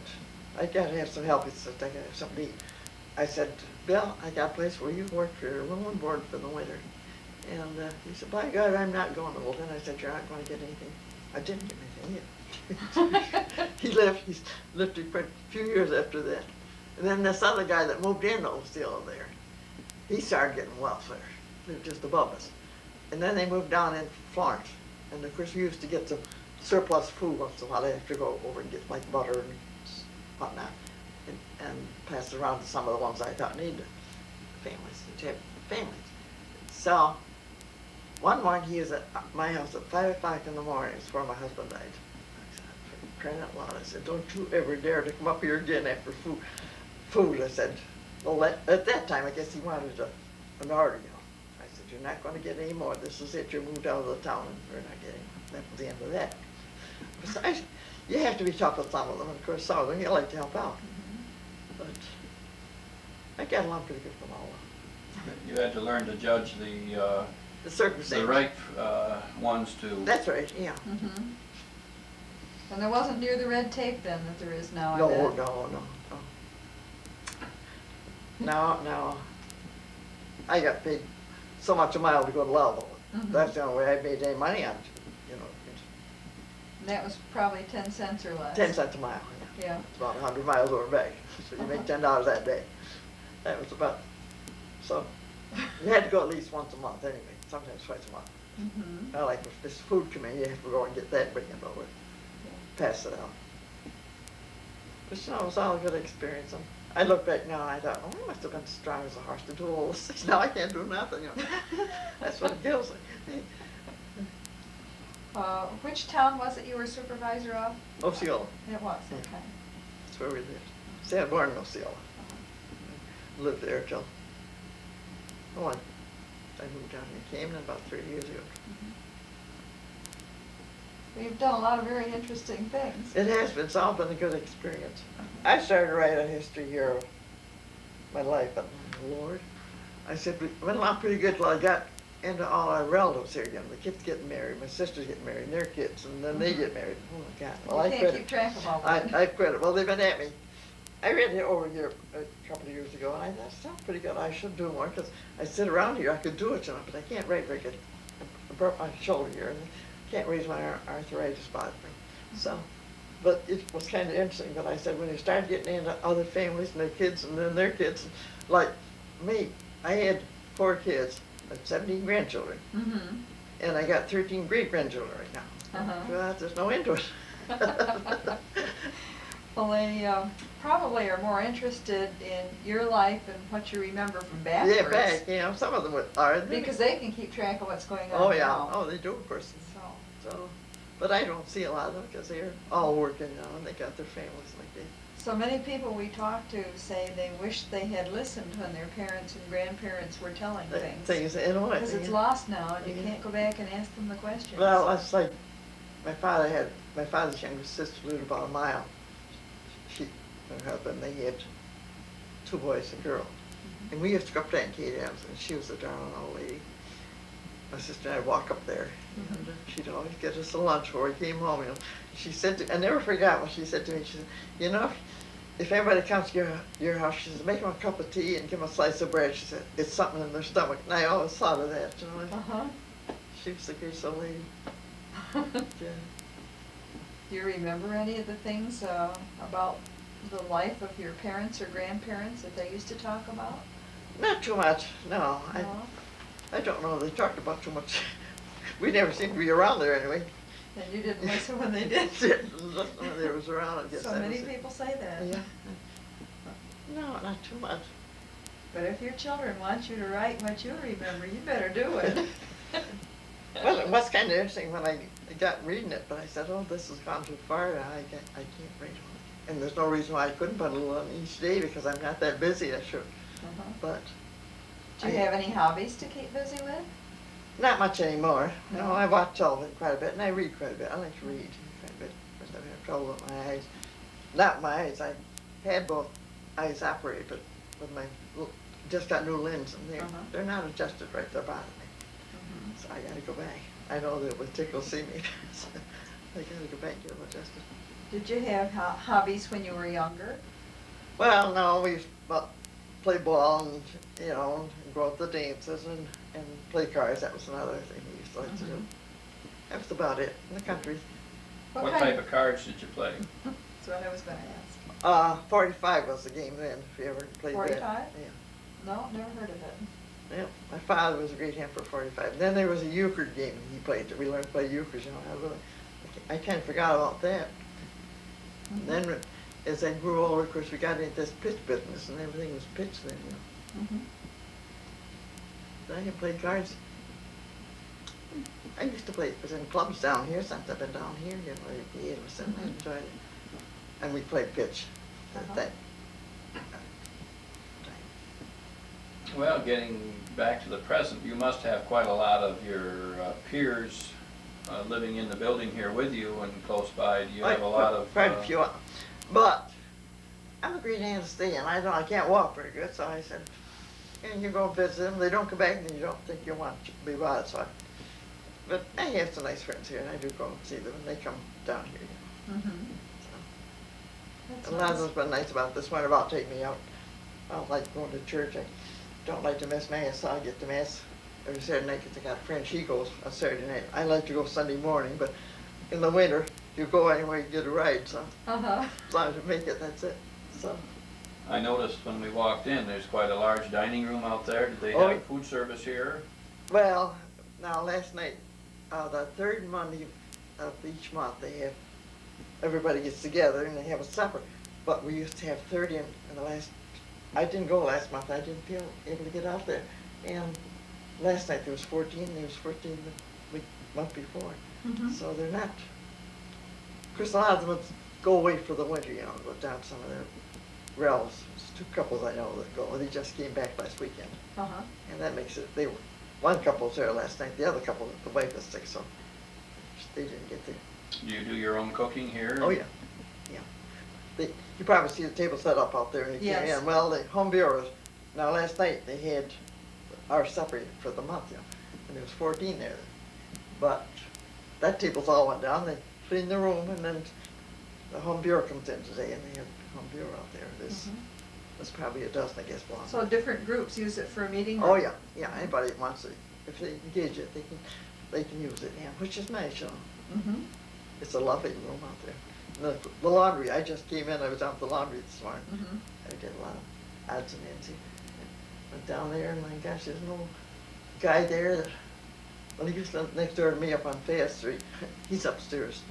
I gotta have some help. He said, I gotta have something to eat. I said, Bill, I got a place where you can work for your room and board for the winter. And he said, by God, I'm not going. Well, then I said, you're not going to get anything. I didn't get anything either. He lived for a few years after that. And then this other guy that moved in to Osceola there, he started getting welfare, lived just above us. And then they moved down in Florence. And of course, we used to get some surplus food once in a while. They have to go over and get like butter and whatnot and pass it around to some of the ones I thought needed families, to have families. So one morning he was at my house at 5 o'clock in the morning before my husband died. I said, for crying out loud, I said, don't you ever dare to come up here again after food. I said, well, at that time, I guess he wanted an order, you know. I said, you're not going to get any more. This is it. You moved out of the town and we're not getting more. That was the end of that. Besides, you have to be tough with some of them. And of course, some of them you like to help out. But I got along pretty good with them all. You had to learn to judge The circumstances. the right ones to. That's right, yeah. Mm-hmm. And there wasn't near the red tape then that there is now, I No, bet. no. Now, I got paid so much a mile to go to Loudon. Mhm. That's the only way I made any money on it, you know. And that was probably 10 cents or less. 10 cents a mile, yeah. Yeah. It's about 100 miles over back, so you make $10 that day. That was about, so you had to go at least once a month anyway, sometimes twice a month. Mm-hmm. Like if this food come in, you have to go and get that, bring it over, pass it out. But you know, it was all a good experience. And I look back now and I thought, oh, I must have been strong as a horse to do all this. Now I can't do nothing, you know. That's what it feels like. Which town was it you were supervisor of? Osceola, It was, Yeah. okay. that's where we lived. See, I was born in Osceola. Lived there till, I moved down here, came in about 3 years ago. We've done a lot of very interesting things. It has been, it's all been a good experience. I started to write a history here of my life, but Lord, I said, we went along pretty good till I got into all our relatives here again. The kids getting married, my sisters getting married, and their kids, and then they get married. Oh my God, well, I You quit can't keep it. track of all that. I quit it. Well, they've been at me. I read it over here a couple of years ago, and I thought, that sounds pretty good. I should do more, because I sit around here, I could do it, you know, but I can't write very good. I broke my shoulder here, and can't raise my arthritis bothers me. So, but it was kind of interesting, but I said, when you start getting into other families and their kids and then their kids, like me, I had 4 kids, and 17 grandchildren, Mm-hmm. and I got 13 great-grandchildren right now. Uh-huh. Well, there's no end to it. Well, they probably are more interested in your life and what you remember from backwards. Yeah, back, you know, some of them are. Because they can keep track of what's going on Oh, yeah, now. oh, they do, of course. So, So, but I don't see a lot of them, because they're all working now, and they got their families like they. so many people we talk to say they wish they had listened when their parents and grandparents were telling things. Things, in a way. Because it's yeah. lost now, and you Yeah. can't go back and ask them the questions. Well, it's like, my father's younger sister lived about a mile. She, her husband, they had 2 boys and a girl. And we used to go up there and Kate Adams, and she was a darling old lady. My sister and I'd walk up there, and she'd always get us a lunch before we came home, you know. She said to, I never forgot what she said to me. She said, you know, if anybody comes to your house, she said, make them a cup of tea and give them a slice of bread. She said, it's something in their stomach. And I always thought of that, you know. Uh-huh. She was a great old lady. Yeah. Do you remember any of the things about the life of your parents or grandparents that they used to talk about? Not too much, no. No? I don't know, they talked about too much. We never seemed to be around there anyway. And you didn't listen when they did? When they was around, I guess. So that many was it. people say that. Yeah. No, not too much. But if your children want you to write what you remember, you better do it. Well, it was kind of interesting when I got reading it, but I said, oh, this has gone too far, I can't read it. And there's no reason why I couldn't put a little on each day, because I'm not that busy, I should. Uh-huh. But Do you have any hobbies to keep busy with? not much anymore. No. No, I watch television quite a bit, and I read quite a bit. I like to read quite a bit, because I have trouble with my eyes. Not my eyes, I had both eyes operated, but with my, just got new lenses, and they're not adjusted right, they're bothering me. Mhm. So I gotta go back. I know that it would tickle see me, so I gotta go back and get them adjusted. Did you have hobbies when you were younger? Well, no, we used to play ball and, you know, and go out to dances and play cards. That was another thing we used to like to do. That was about it in the country. What type of cards did you play? That's what I was gonna ask. 45 was the game then, if you ever played 45? that. Yeah. No, never heard of it. Yeah, my father was a great hand for 45. And then there was a euchre game he played. We learned to play euchre, you know. I kind of forgot about that. And then as I grew older, of course, we got into this pitch business, and everything was pitch then, you know. I have played cards. I used to play, it was in clubs down here, since I've been down here, you know, at the age of 7, I enjoyed it. And we played pitch at that time. Well, getting back to the present, you must have quite a lot of your peers living in the building here with you and close by. Do you have a lot of? Quite a few of them. But I'm a great hand to stay in. I can't walk very good, so I said, and you go visit them. They don't come back, and you don't think you want to be bothered. So but I have some nice friends here, and I do go and see them, and they come down here. You know. That's A lot of nice. them's been nice about this one, about taking me out. I don't like going to church. I don't like to miss Mass, so I get to Mass every Saturday night because I got a friend, she goes on Saturday night. I like to go Sunday morning, but in the winter, you go anywhere, you get a ride, so as long as you make it, that's it. So. I noticed when we walked in, there's quite a large dining room out there. Did they Oh, have food service here? Well, now last night, the third Monday of each month, they have, everybody gets together and they have a supper. But we used to have 30 in the last, I didn't go last month, I didn't feel able to get out there. And last night there was 14, there was 14 the month before. So they're not, of course a lot of them go away for the winter, you know, go down to some of their relatives. There's 2 couples I know that go, they just came back last weekend. And that makes it, they were, one couple was there last night, the other couple, the wife was sick, so they didn't get there. Do you do your own cooking here? Oh, yeah, yeah. You probably see the table set up out there when you came Yes. in. Well, the home bureaus, now last night they had our supper for the month, you know, and there was 14 there. But that table's all went down, they cleaned the room, and then the home bureau comes in today, and they have the home bureau out there. There's probably a dozen, I guess, belong. So different groups use it for a meeting? Oh, yeah, yeah, anybody that wants it, if they engage it, they can use it, yeah, which is nice, you know. It's a lovely room out there. And the laundry, I just came in, I was out at the laundry this morning. I did a lot of odds and ends. Went down there, and my gosh, there's no guy there that, well, he used to live next door to me up on Fayette Street. He's upstairs.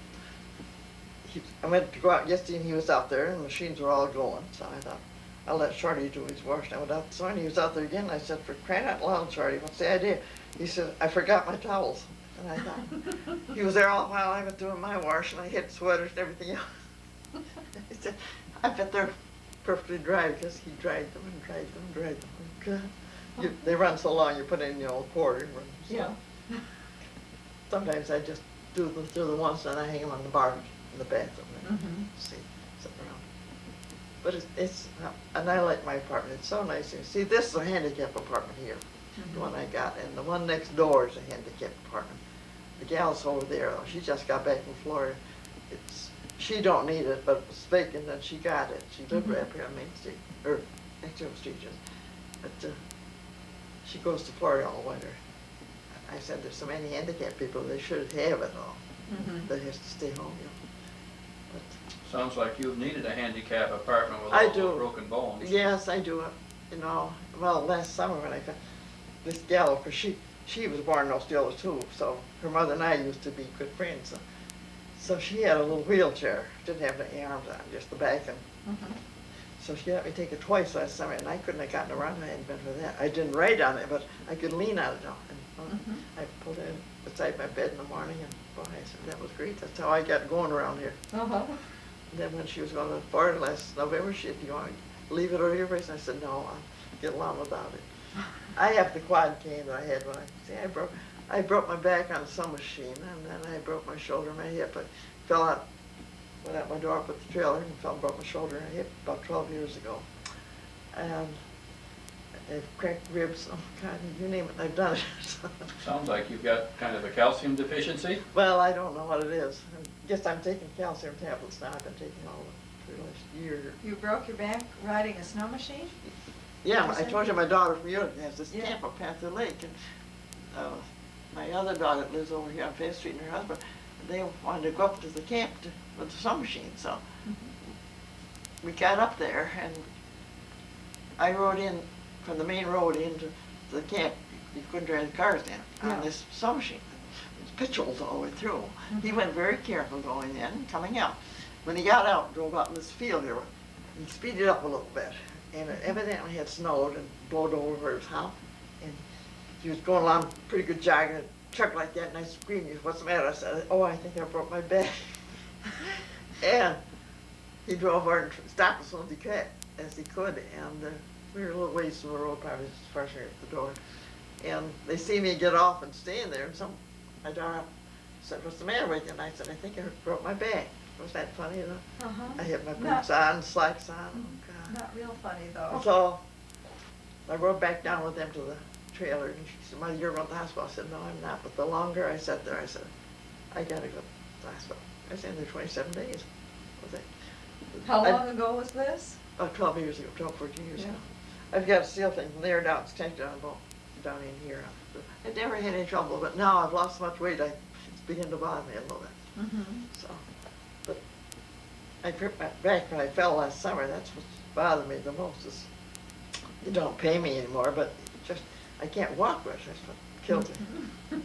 I went to go out yesterday, and he was out there, and the machines were all going, so I thought, I'll let Shorty do his washing. I went out this morning, he was out there again, and I said, for crying out loud, Shorty, what's the idea? He said, I forgot my towels. And I thought, he was there all the while I was doing my wash, and I had sweaters and everything else. He said, I bet they're perfectly dry, because he dried them and dried them and dried them. God. They run so long, you put in the old quarter and run. So. Yeah. Sometimes I just do the ones, and I hang them on the bar in the bathroom and see, sitting around. But and I like my apartment, it's so nice here. See, this is a handicap apartment here, the one I got, and the one next door is a handicap apartment. The gal's over there, she just got back from Florida. She don't need it, but it was vacant and she got it. She lived right up here on Main Street, or Exeter Street just. But she goes to Florida all winter. I said, there's so many handicapped people, they should have it all. That has to stay home, you know. But Sounds like you've needed a handicap apartment with I all do. those broken bones. yes, I do. You know, well, last summer when I found this gal, because she was born in Osceola too, so her mother and I used to be good friends. So she had a little wheelchair, didn't have any arms on, just the back. And so she let me take it twice last summer, and I couldn't have gotten around if it hadn't been for that. I didn't ride on it, but I could lean on it now. And I pulled in. But beside my bed in the morning, and boy, I said, that was great. That's how I got going around here. Uh-huh. And then when she was going to Florida last November, she said, "Do you want to leave it over here?" And I said, "No, I'll get along without it." I have the quad cane that I had when I broke my back on a sewing machine, and then I broke my shoulder and my hip. I fell out, went out my door up with the trailer and broke my shoulder and hip about 12 years ago. And I've cracked ribs, oh God, you name it, I've done it. Sounds like you've got kind of a calcium deficiency. Well, I don't know what it is. I guess I'm taking calcium tablets now. I've been taking all for the last year. You broke your back riding a snow machine? Yeah, Yes, I sir. told you my daughter from Europe has this Yeah. camp up Panther Lake, and my other daughter that lives over here on Faith Street and her husband, they wanted to go up to the camp with the sewing machine, so we got up there, and I rode in from the main road into the camp. You couldn't drive the cars in on Yeah. this sewing machine. It's pitch holes all the way through. He went very careful going in and coming out. When he got out and drove out in this field here, he speeded up a little bit, and it evidently had snowed and blowed over where his house. And he was going along pretty good jogging, a truck like that, and I screamed, "What's the matter?" I said, "Oh, I think I broke my back." And he drove over and stopped as soon as he could, and we were a little ways from the road, probably just far at the door. And they see me get off and stand there, and my daughter said, "What's the matter with you?" And I said, "I think I broke my back." Was that funny enough? Uh-huh. I had my Not- boots on, slacks on, oh God. Not real funny, though. So I rode back down with them to the trailer, and she said, "Mother, you're going to the hospital." I said, "No, I'm not." But the longer I sat there, I said, "I got to go to the hospital." I was in there 27 days. Was it? How long ago was this? 12 years ago, 12, 14 years Yeah. ago. I've got a seal thing from there down, extended down in here. I never had any trouble, but now I've lost so much weight, it's beginning to bother me a little bit. Mm-hmm. So, but I hurt my back when I fell last summer. That's what's bothered me the most is you don't pay me anymore, but just I can't walk much. That's what kills me.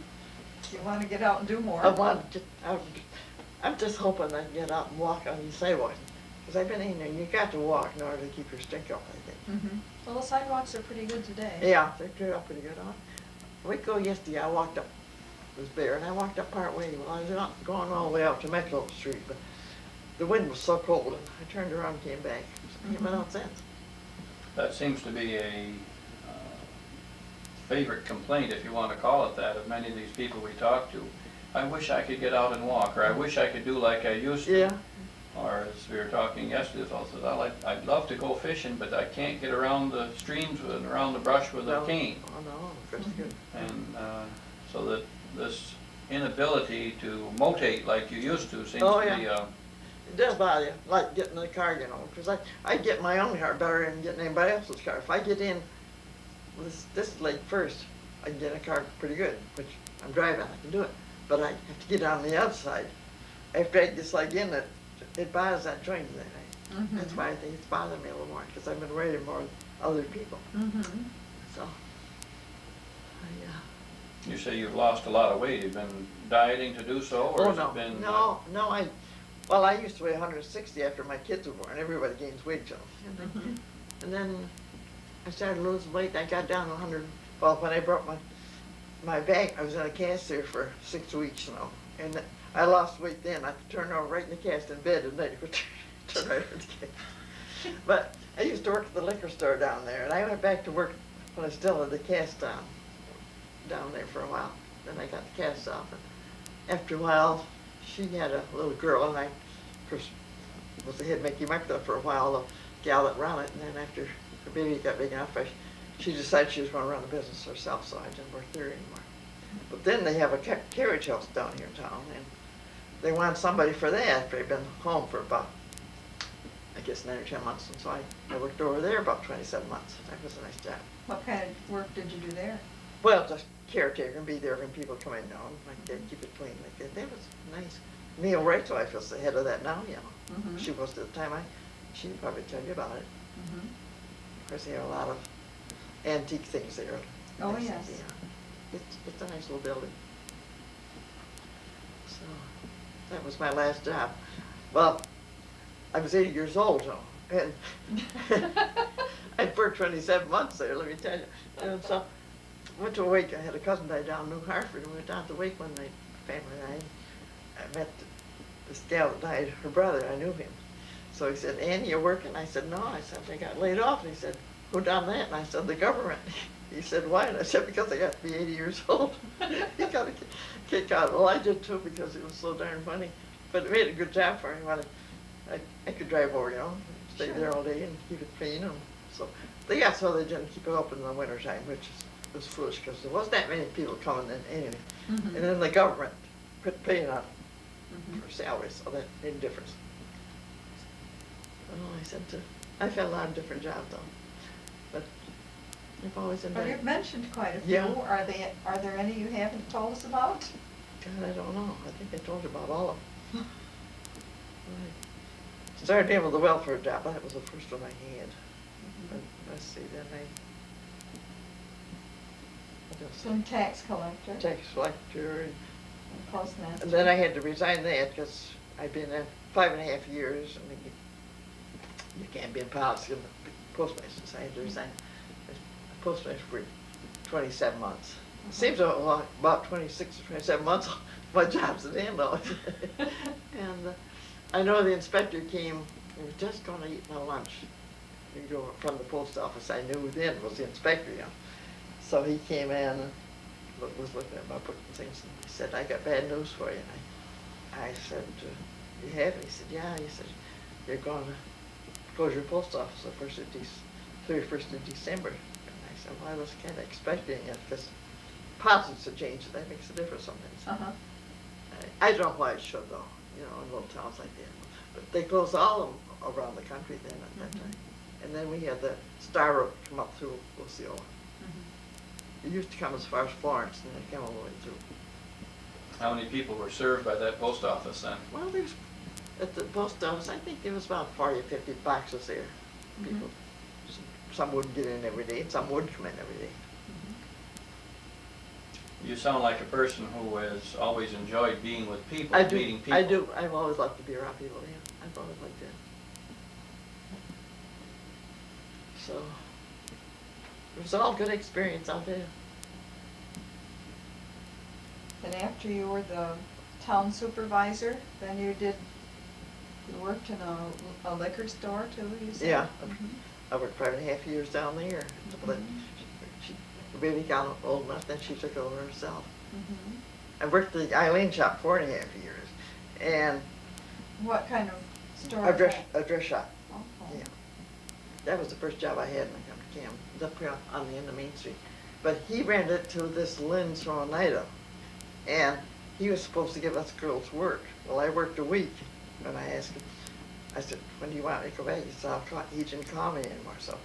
You want to get out and do more? I want to get out. I'm just hoping I can get out and walk on the sidewalk. Because I've been in there, you got to walk in order to keep your strength up, I think. Mm-hmm. Well, the sidewalks are pretty good today. Yeah, they turned out pretty good on. A week ago yesterday, I walked up, it was bare, and I walked up part way. Well, I was not going all the way out to Mecklenburg Street, but the wind was so cold, and I turned around and came back. So it made no sense. That seems to be a favorite complaint, if you want to call it that, of many of these people we talk to. I wish I could get out and walk, or I wish I could do like I used to. Yeah. Or as we were talking yesterday, fellow said, I'd love to go fishing, but I can't get around the streams and around the brush with a Well, cane. Oh, no, that's good. And so that this inability to motate like you used to seems Oh, to yeah. be It does bother you, like getting in the car, you know, because I get my own car better than getting anybody else's car. If I get in this leg first, I can get in a car pretty good, which I'm driving, I can do it. But I have to get on the other side. After I get this leg in, it bothers that joint in there. Mhm. That's why I think it's bothering me a little more, because I've been waiting more with other people. Mm-hmm. So, you say you've lost a lot of weight. You've been dieting to do so, or oh, has no, it been? no, I used to weigh 160 after my kids were born. Everybody gains weight, Joe. Mhm. And then I started losing weight, and I got down to 100. Well, when I broke my back, I was in a cast there for 6 weeks, you know. And I lost weight then. I could turn over right in the cast in bed, and then you could turn right in the cast. But I used to work at the liquor store down there, and I went back to work when I was still had the cast on down there for a while. Then I got the cast off, and after a while, she had a little girl, and I, of course, was the head Mickey Martha for a while, the gal that ran it, and then after her baby got big enough, she decided she was going to run the business herself, so I didn't work there anymore. But then they have a carriage house down here in town, and they want somebody for that after they've been home for about, I guess, 9 or 10 months, and so I worked over there about 27 months. That was a nice job. What kind of work did you do there? Well, just caretaker and be there when people come in, you know, like that, keep it clean, like that. That was nice. Neil Rachel, I feel, is the head of that now, you know. Mhm. She was at the time. She'd probably tell you about it. Mm-hmm. Of course, they have a lot of antique things there. Oh, Nice, yes. yeah. It's a nice little building. So, that was my last job. Well, I was 80 years old, though, and I'd worked 27 months there, let me tell you. And so, went to a wake. I had a cousin die down in New Hartford, and we went down to the wake one night, family night. I met this gal that died, her brother, I knew him. So he said, Annie, you're working? I said, no. I said, I got laid off. And he said, who done that? And I said, the government. He said, why? And I said, because I got to be 80 years old. He got a kick out. Well, I did too, because it was so darn funny. But it made a good job for him. I could drive over, you know, stay Sure. there all day and keep it clean. And so they got so they didn't keep it open in the wintertime, which was foolish, because there wasn't that many people coming in anyway. Mhm. And then the government quit paying on Mhm. for salaries, so that made a difference. Well, I said I had a lot of different jobs though, but I've always Well, enjoyed. you've mentioned quite a few. Yeah. Are there any you haven't told us about? God, I don't know. I think I told you about all of them. I started in with the welfare job. That was the first one I had. But let's see, then what else? Some tax collector. Tax collector, And postmaster. and then I had to resign that because I'd been there 5.5 years, and you can't be in politics in the postmaster, so I had to resign. Postmaster for 27 months. It seems about 26 or 27 months, my job's at the end of it. And I know the inspector came, he was just going to eat my lunch. You go from the post office, I knew then was the inspector, you know. So he came in and was looking at my book and things, and he said, I got bad news for you. And I said, you have? He said, yeah. He said, you're going to close your post office the 31st of December. And I said, well, I was kind of expecting it, because politics have changed, that makes a difference sometimes. Uh-huh. I don't know why it should though, you know, in little towns like that. But they closed all of them around the country then at that time. And then we had the Star Road come up through Osceola. Mhm. It used to come as far as Florence, and it came all the way through. How many people were served by that post office then? Well, there's, at the post office, I think there was about 40 or 50 boxes there. People, some wouldn't get in every day, and some would come in every day. You sound like a person who has always enjoyed being with people, I do, meeting people. I do. I've always loved to be around people, yeah. I've always liked that. So, it was all good experience out there. And after you were the town supervisor, then you worked in a liquor store too, you said? Yeah. Mhm. I worked 5.5 years down there. But she really got old enough, then she took over herself. Mhm. I worked at the Eileen shop 4.5 years, and What kind of store? a is dress, that? a dress shop, Okay. yeah. That was the first job I had when I come to Cam, it was up here on the end of Main Street. But he rented it to this Lynn's from Oneida, and he was supposed to give us girls work. Well, I worked a week, and I asked him, I said, when do you want me to go back? He said, he didn't call me anymore, so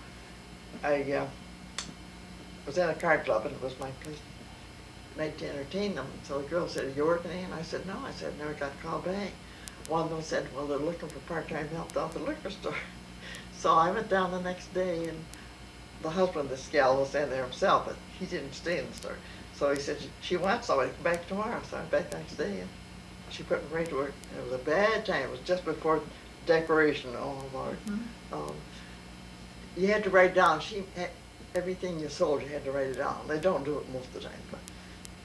I was at a card club, and it was my place, night to entertain them. And so the girl said, are you working in? I said, no. I said, never got called back. One of them said, well, they're looking for part-time help down at the liquor store. So I went down the next day, and the husband of this gal was in there himself, but he didn't stay in the store. So he said, she wants somebody to come back tomorrow. So I went back the next day, and she put me right to work. And it was a bad time. It was just before declaration. Oh, Lord. Mhm. You had to write down, everything you sold, you had to write it down. They don't do it most of the time, but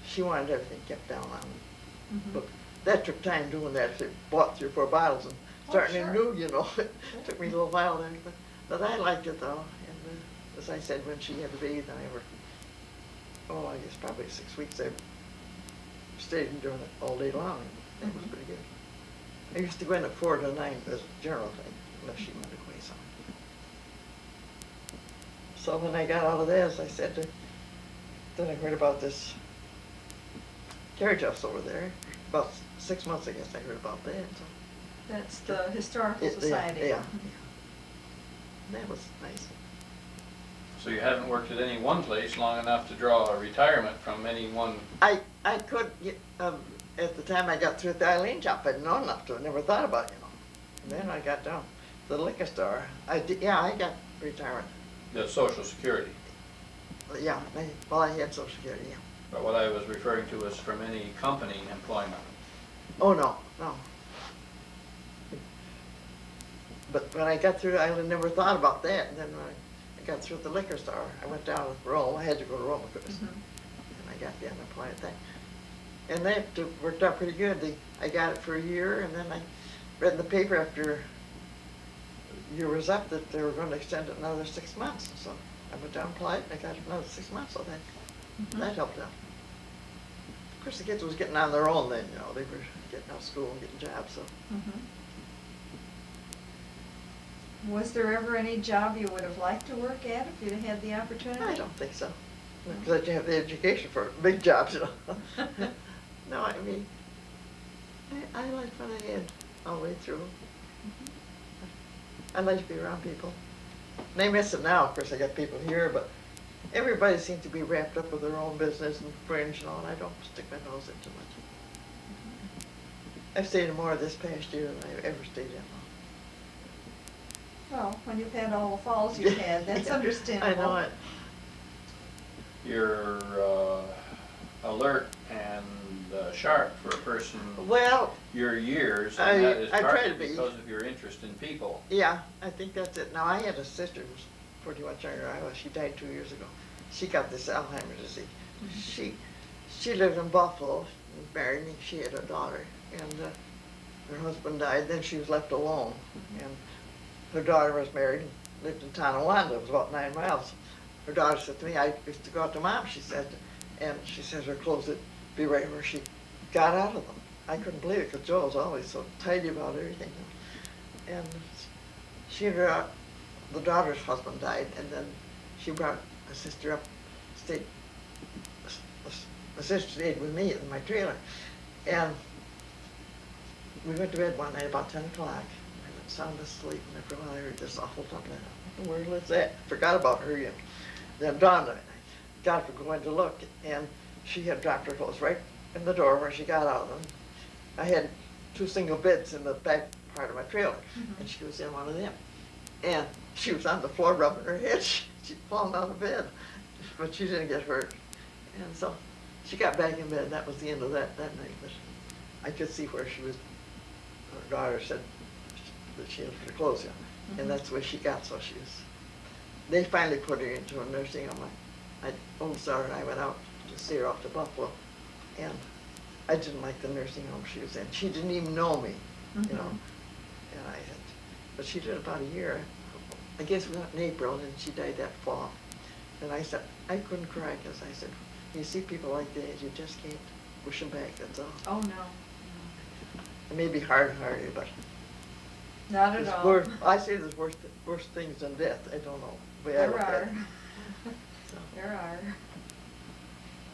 she wanted everything kept down on the Mhm. book. That took time doing that. If they bought 3 or 4 bottles and starting sure. anew, you know, it took me a little while then. But I liked it though. And as I said, when she had the baby, then I worked, I guess probably 6 weeks. I stayed and doing it all day long. And that was pretty good. I used to go in at 4 to 9 as a general thing, unless she wanted to go away something. So when I got out of this, I said then I heard about this carriage house over there. About 6 months, I guess, I heard about that. So. That's the Historical Yeah, Society. yeah. Mhm. That was nice. So you haven't worked at any one place long enough to draw a retirement from any one. I could get, at the time I got through at the Eileen shop, I didn't know enough to, I never thought about it, you know. And then I got down to the liquor store. I got retirement. The Social Security. Yeah, I had Social Security, yeah. But what I was referring to is from any company employment. Oh, no. But when I got through, I never thought about that. And then when I got through at the liquor store, I went down to Rome. I had to go to Rome, of course. Mhm. point thing. And that worked out pretty good. I got it for a year, and then I read in the paper after a year was up that they were going to extend it another 6 months. So I went down and applied, and I got it another 6 months, so that helped out. Of course, the kids was getting on their own then, you know. They were getting out of school and getting jobs, so. Was there ever any job you would have liked to work at if you'd had the opportunity? I don't think so. Because you have the education for big jobs, you know. No, I mean, I liked what I had all the way through. I like to be around people. And I miss it now, of course, I got people here, but everybody seems to be wrapped up with their own business and fringe and all, and I don't stick my nose in too much. I've stayed in more this past year than I've ever stayed in. Well, when you've had all the falls you've had, that's Yeah, understandable. I know it. You're alert and sharp for a person Well, your years, I- and that is I try partly to be. because of your interest in people. yeah, I think that's it. Now, I had a sister who was pretty much younger than I was. She died 2 years ago. She got this Alzheimer's disease. She lived in Buffalo, was married, and she had a daughter. And her husband died, then she was left alone. And her daughter was married and lived in Tonawanda, it was about 9 miles. Her daughter said to me, I used to go out to Mom, she said, and she says her clothes would be right where she got out of them. I couldn't believe it, because Joe was always so tidy about everything. And she and her, the daughter's husband died, and then she brought a sister up, stayed, a sister stayed with me in my trailer. And we went to bed one night about 10 o'clock. I went sound asleep, and after a while I heard this awful thumping. Where was that? Forgot about her yet. Then dawned on me. I got up to go in to look, and she had dropped her clothes right in the door where she got out of them. I had 2 single beds in the back part of my trailer, and she was in one of them. And she was on the floor rubbing her head. She'd fallen out of bed, but she didn't get hurt. And so she got back in bed, and that was the end of that night. But I could see where she was, her daughter said that she had her clothes on, and that's where she got, so she was, they finally put her into a nursing home. My oldest daughter and I went out to see her off to Buffalo, and I didn't like the nursing home she was in. She didn't even know me, you know, and I had, but she did about a year. I guess we went in April, and she died that fall. And I said, I couldn't cry, because I said, you see people like that, you just can't push them back, that's all. Oh, no. It may be hard-hearted, but Not at there's all. I say there's worse things than death. I don't know. The way I There look at are. it. So, There are.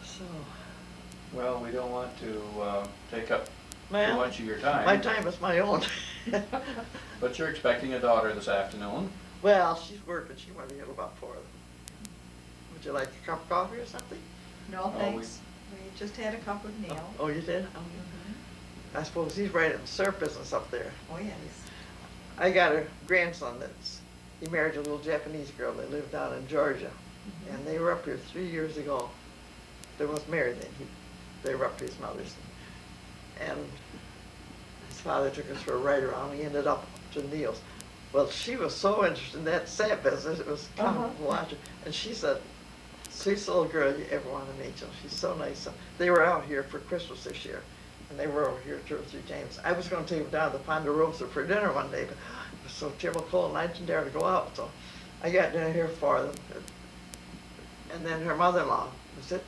so, Well, we don't want to take up too well, much of your time. my time is my own. But you're expecting a daughter this afternoon. Well, she's working. She might be here about 4. Would you like a cup of coffee or something? No, we- thanks. We just had a cup with Neil. Oh, you did? Oh, I suppose he's right in the surf business up there. Oh, yes. I got a grandson he married a little Japanese girl that lived down in Georgia. And they were up here 3 years ago. They weren't married then. They were up to his mother's. And his father took us for a ride around. He ended up to Neil's. Well, she was so interested in that sap business, it was kind of watching. And she said, sweetest little girl you ever want to meet. She's so nice. So they were out here for Christmas this year. And they were over here 2 or 3 times. I was going to take them down to Ponderosa for dinner one day, but it was so terrible cold and I didn't dare to go out. So I got dinner here for them. And then her mother-in-law,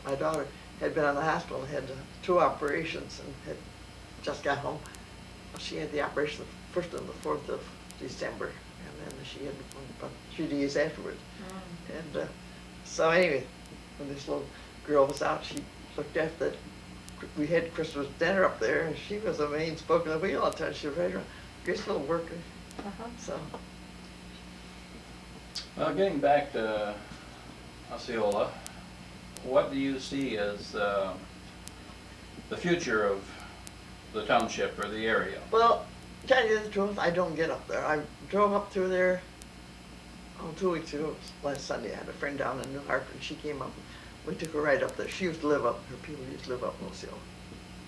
my daughter, had been in the hospital and had 2 operations and had just got home. She had the operation the 1st and the 4th of December, and then she had one about 3 days afterwards. And so anyway, when this little girl was out, she looked after we had Christmas dinner up there, and she was the main spoke of the wheel all the time. She was right around, great little worker. So. Well, getting back to Osceola, what do you see as the future of the township or the area? Well, tell you the truth, I don't get up there. I drove up through there 2 weeks ago, last Sunday. I had a friend down in New Hartford, and she came up. We took her right up there. She used to live up, her people used to live up in Osceola.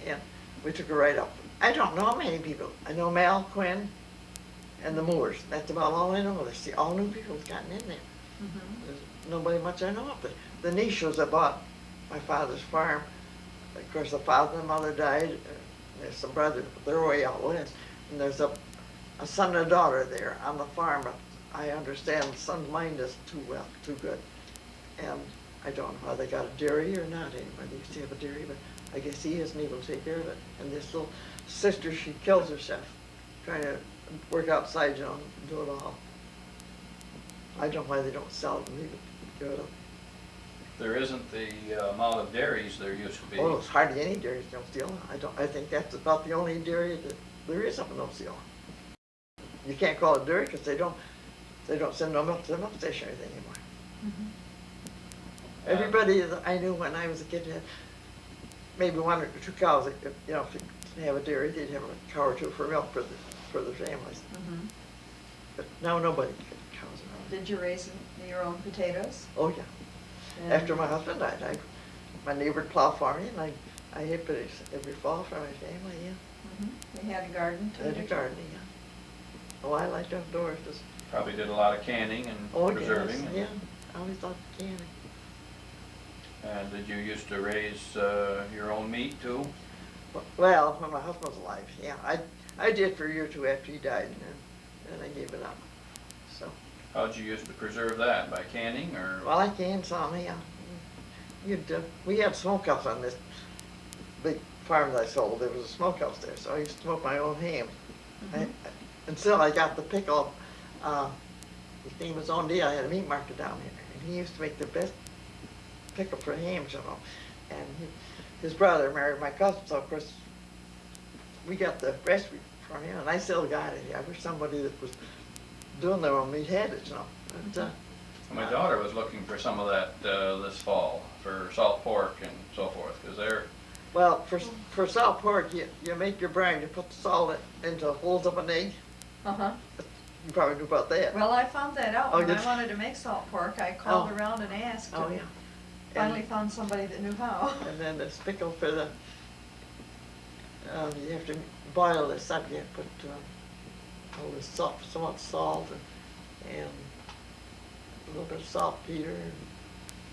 And we took her right up. I don't know many people. I know Mal, Quinn, and the Moores. That's about all I know. There's all new people have gotten in there. There's nobody much I know up there. The Nishos that bought my father's farm Of course, the father and mother died, there's some brothers, but they're way out west. And there's a son and a daughter there on the farm, but I understand the son's mind isn't too good. And I don't know whether they got a dairy or not anymore. They used to have a dairy, but I guess he isn't able to take care of it. And this little sister, she kills herself trying to work outside, you know, and do it all. I don't know why they don't sell it and leave it. Give it up. There isn't the amount of dairies there used to be. Oh, there's hardly any dairies in Osceola. I think that's about the only dairy that there is up in Osceola. You can't call it dairy because they don't send no milk to the milk station or anything anymore. Mhm. Everybody that I knew when I was a kid had maybe 1 or 2 cows. You know, if they didn't have a dairy, they'd have a cow or 2 for milk for their families. Mhm. But now nobody gets cows around. Did you raise your own potatoes? Oh yeah. And- After my husband died, my neighbor would plow for me, and I had potatoes every fall for my family. Yeah. Mhm. They had a garden too? I had a did you? garden. Yeah. Oh, I liked outdoors. Just Probably did a lot of canning and preserving. Yes, yeah. I always loved canning. And did you used to raise your own meat too? Well, when my husband was alive, yeah, I did for a year or 2 after he died, and then I gave it up. So, How'd you used to preserve that? By canning or? well, I canned some, yeah. We had smokehouse on this big farm that I sold. There was a smokehouse there, so I used to smoke my own ham. Mhm. Until I got the pickle. His name was Ondi. I had a meat market down here, and he used to make the best pickle for hams, you know. And his brother married my cousin, so of course we got the recipe from him, and I still got it. I wish somebody that was doing their own meat had it, you know. But, My daughter was looking for some of that this fall for salt pork and so forth, because they're, well, for salt pork, you make your brine. You put the salt into holes of an egg. Uh-huh. You probably knew about that. Well, I found that out Oh, when did I you? wanted to make salt pork. I called Oh. around and asked. Oh, and yeah. Finally found somebody that knew how. And then this pickle for the, you have to boil this up. You have to put all this salt, so much salt and a little bit of saltpeter. And,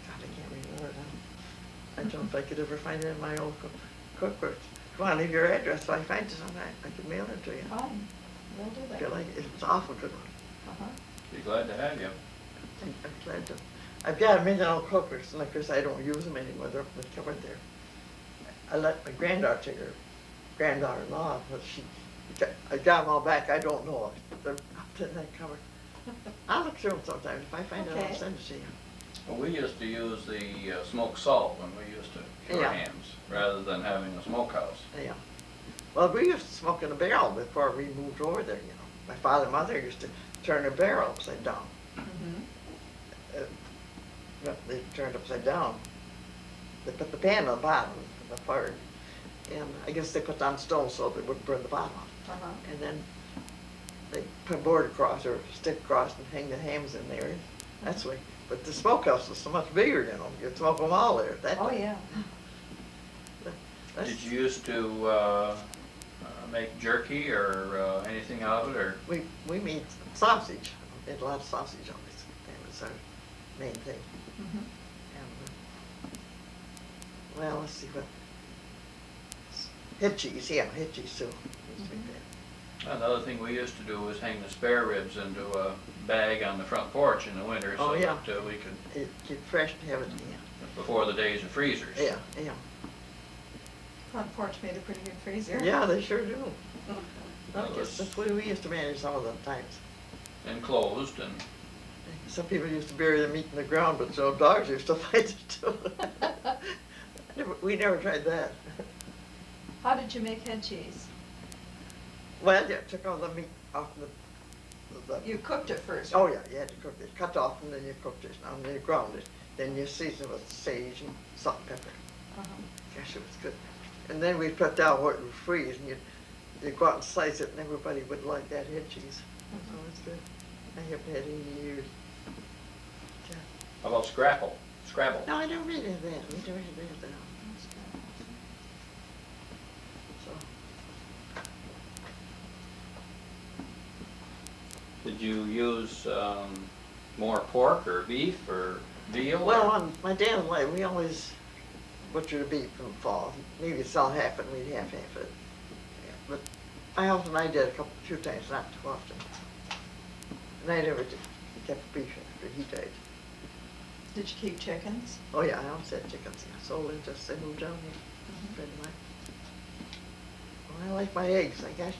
God, I can't remember it now. I don't know if I could ever find it in my old cookbook. Come on, leave your address so I find it sometime. I could mail it to you. Fine, we'll do I that. feel like it's an awful good one. Uh-huh. be glad to have you. I'm glad to. I've got them in old cookbooks, and of course I don't use them anymore. They're covered there. I let my granddaughter take her granddaughter-in-law, but I got them all back. I don't know. They're up in that cupboard. I'll look through them sometime. If I find it, I'll Okay. send it to you. Well, we used to use the smoked salt when we used to cure Yeah. hams, rather than having a smokehouse. Yeah. Well, we used to smoke in a barrel before we moved over there, you know. My father and mother used to turn a barrel upside down. Mhm. They turned upside down. They put the pan on the bottom of the fire. And I guess they put it on stone so it wouldn't burn the bottom off. Uh-huh. And then they put a board across or a stick across and hang the hams in there. That's the way. But the smokehouse is so much bigger, you know. You'd smoke them all there. Oh, yeah. Did you used to make jerky or anything out of it, or? We made sausage. We made a lot of sausage always. That was our main thing. Mhm. And, well, let's see what. Head cheese, yeah, head cheese too. We used to make that. Another thing we used to do was hang the spare ribs into a bag on the front porch in the winter, Oh, so yeah. that we could, Keep fresh and have it, before the days of freezers. yeah, yeah. Front porch made a pretty good freezer. Yeah, they sure do. I Well, guess that's the way we used to manage some of the times. Enclosed, and Some people used to bury the meat in the ground, but so dogs used to find it too. We never tried that. How did you make head cheese? Well, you took all the meat off the You cooked it first. oh yeah, you had to cook it. Cut off and then you cooked it, and then you ground it. Then you seasoned it with sage and salt and pepper. Uh-huh. Gosh, it was good. And then we put down where it would freeze, and you'd go out and slice it, and everybody would like that head cheese. So it's good. I haven't had any years. Yeah. how about scrapple? Scrabble? No, I never made any of that. We never had that. So, Did you use my pork or beef or veal? well, or- on my dad and I, we always butcher the beef in the fall. Maybe sell half and we'd have half of it. Yeah, but I did a few times, not too often. And I never did, kept beef after he died. Did you keep chickens? Oh yeah, I always had chickens. I sold them just, they moved down here. Mhm. Friend of mine. Well, I like my eggs, I guess.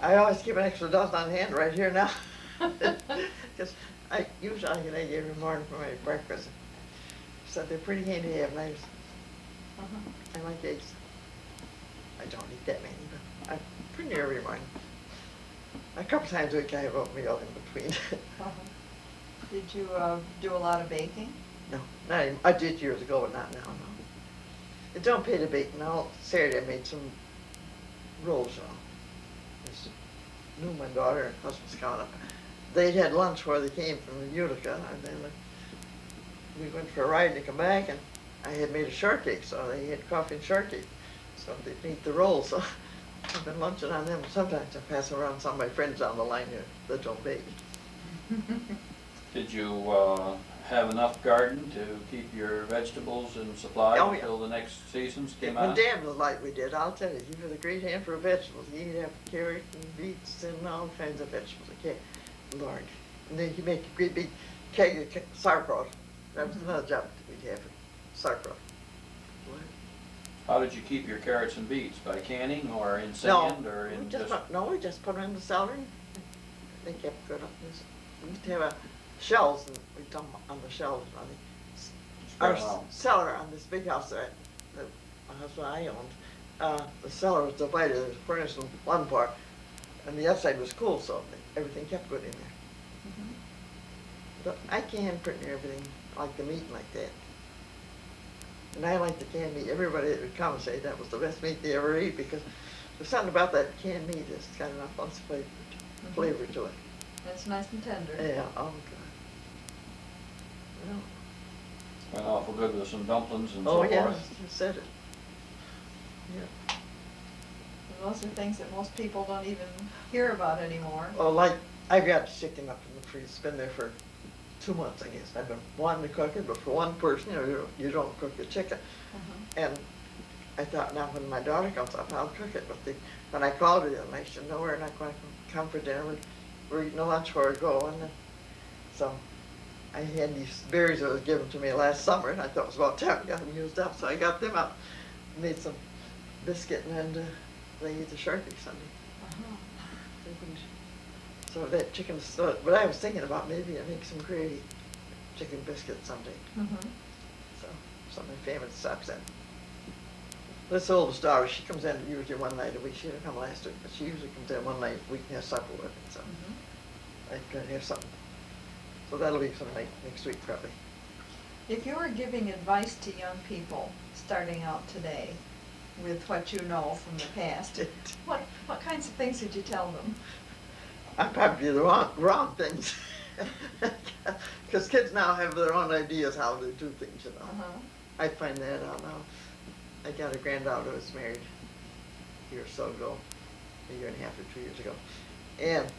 I always keep an extra dozen on hand right here now. Because I usually get an egg every morning for my breakfast. So they're pretty handy to have, and I like eggs. I don't eat that many, but I'm pretty near every morning. A couple times a week I have oatmeal in between. Uh-huh. Did you do a lot of baking? No, not even, I did years ago, but not now, no. It don't pay to bake. Now, Saturday I made some rolls, Just knew my daughter and husband's coming up. They'd had lunch where they came from Utica, and then we went for a ride and they come back, and I had made a shortcake, so they had coffee and shortcake. So they'd eat the rolls, so I've been lunching on them. Sometimes I pass around some of my friends down the line here that don't bake. Did you have enough garden to keep your vegetables in supply Oh, yeah. until the next seasons came When on? Dan was like we did, I'll tell you, he was a great hand for vegetables. He'd have carrot and beets and all kinds of vegetables. Okay, Lord. And then he'd make a great big keg of sauerkraut. That was another job we'd have, sauerkraut. How did you keep your carrots and beets? By canning or in sand or in just? We just put them in the celery. They kept good up this. We used to have shells, and we dump on the shelves on Spread our 'em out. cellar on this big house that my husband and I owned. The cellar was divided, there was furnace in one part, and the other side was cool, so everything kept good in there. Mhm. But I can pretty near everything, like the meat and like that. And I like the canned meat. Everybody that would come and say that was the best meat they ever ate, because there's something about that canned meat that's got enough flavor to it. It's nice and tender. Yeah, oh God. Well, Went awful good with some dumplings and oh so yeah, forth. you said it. Yeah. And those are things that most people don't even hear about anymore. Well, like, I got chicken up in the freezer, it's been there for 2 months, I guess. I've been wanting to cook it, but for one person, you don't cook your chicken. Uh-huh. And I thought, now when my daughter comes up, I'll cook it. But when I called her the other night, she said, no, we're not going to come for dinner. We're eating a lunch before we go. And so I had these berries that was given to me last summer, and I thought it was about time I got them used up. So I got them out, made some biscuit, and they ate the shortcake Sunday. Uh-huh. So that chicken, but I was thinking about maybe I make some gravy chicken biscuit someday. Mhm. So some of my family stops in. This oldest daughter, she comes in usually one night a week. She didn't come last week, but she usually comes in one night a week and has supper with me. So Mhm. I try to have something. So that'll be some night next week probably. If you were giving advice to young people starting out today with what you know from the past, what kinds of things would you tell them? I'm probably the wrong things. Because kids now have their own ideas how to do things, you know. Uh-huh. I find that out now. I got a granddaughter who was married a year or so ago, a year and a half or 2 years ago. And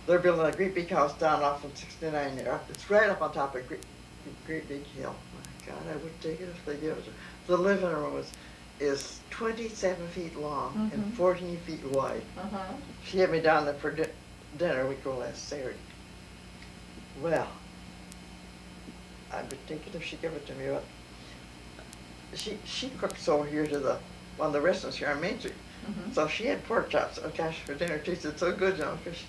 they're building a great big house down off of 69 there. It's right up on top of a great big hill. My God, I would take it if they give it to her. The living room is 27 feet long and Mhm. 14 feet wide. Uh-huh. She had me down there for dinner. We go last Saturday. Well, I would take it if she gave it to me, but she cooks over here to one of the restaurants here on Main Street. Mhm. So she had pork chops, oh gosh, for dinner. It tasted so good, you know, because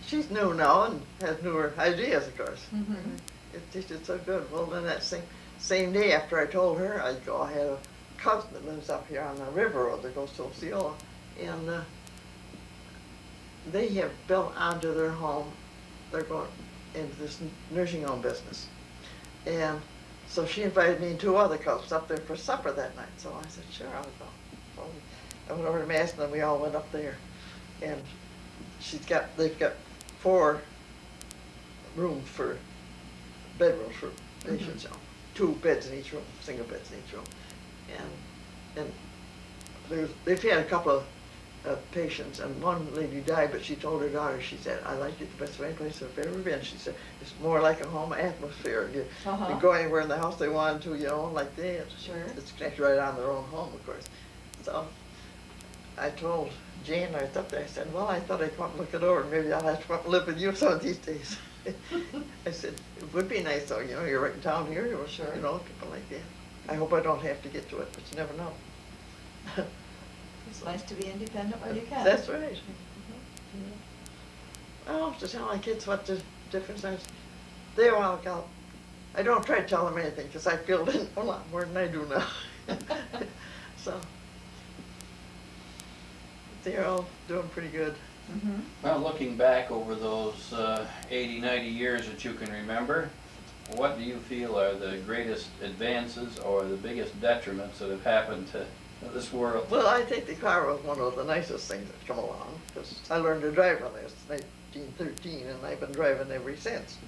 she's new now and has newer ideas, of course. Mhm. It tasted so good. Well, then that same day after I told her, I had a cousin that lives up here on the river road that goes to Osceola, and they have built onto their home. They're going into this nursing home business. And so she invited me and two other couples up there for supper that night. So I said, sure, I'll go. So I went over to Mass, and then we all went up there. And they've got 4 rooms for bedrooms for patients, you know. 2 beds in each room, single beds in each room. And they've had a couple of patients, and one lady died, but she told her daughter, she said, I like it the best of any place I've ever been. She said, it's more like a home atmosphere. You can go anywhere in the house they wanted to, you know, like that. Sure. It's connected right on their own home, of course. So I told Jane, I was up there, I said, well, I thought I'd come up and look it over. Maybe I'll have to come up and live with you some of these days. I said, it would be nice though, you know, you're right in town here, or, Sure. you know, people like that. I hope I don't have to get to it, but you never know. It's nice to be independent when you can. That's right. Oh, to tell my kids what the difference is, they walk out. I don't try to tell them anything because I feel they know a lot more than I do now. So they're all doing pretty good. Mhm. Well, looking back over those 80, 90 years that you can remember, what do you feel are the greatest advances or the biggest detriments that have happened to this world? Well, I think the car was one of the nicest things that's come along, because I learned to drive when I was 1913, and I've been driving ever since.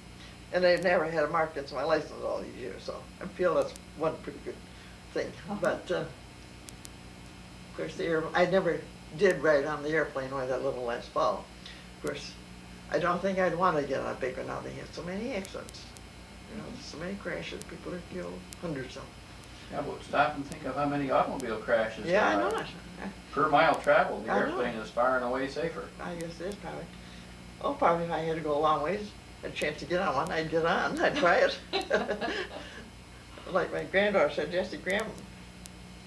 And I've never had a mark against my license all these years, so I feel that's one pretty good thing. But, of course, I never did ride on the airplane like that little last fall. Of course, I don't think I'd want to get on a big one now. They have so many accidents. You know, so many crashes, people are killed, hundreds of them. Yeah, but stop and think of how many automobile crashes Yeah, I there know are. it. Per mile traveled, the I know. airplane is far and away safer. I guess it is probably. Oh, probably if I had to go a long ways, a chance to get on one, I'd get on, I'd try it. Like my granddaughter said, Jesse, Grandma,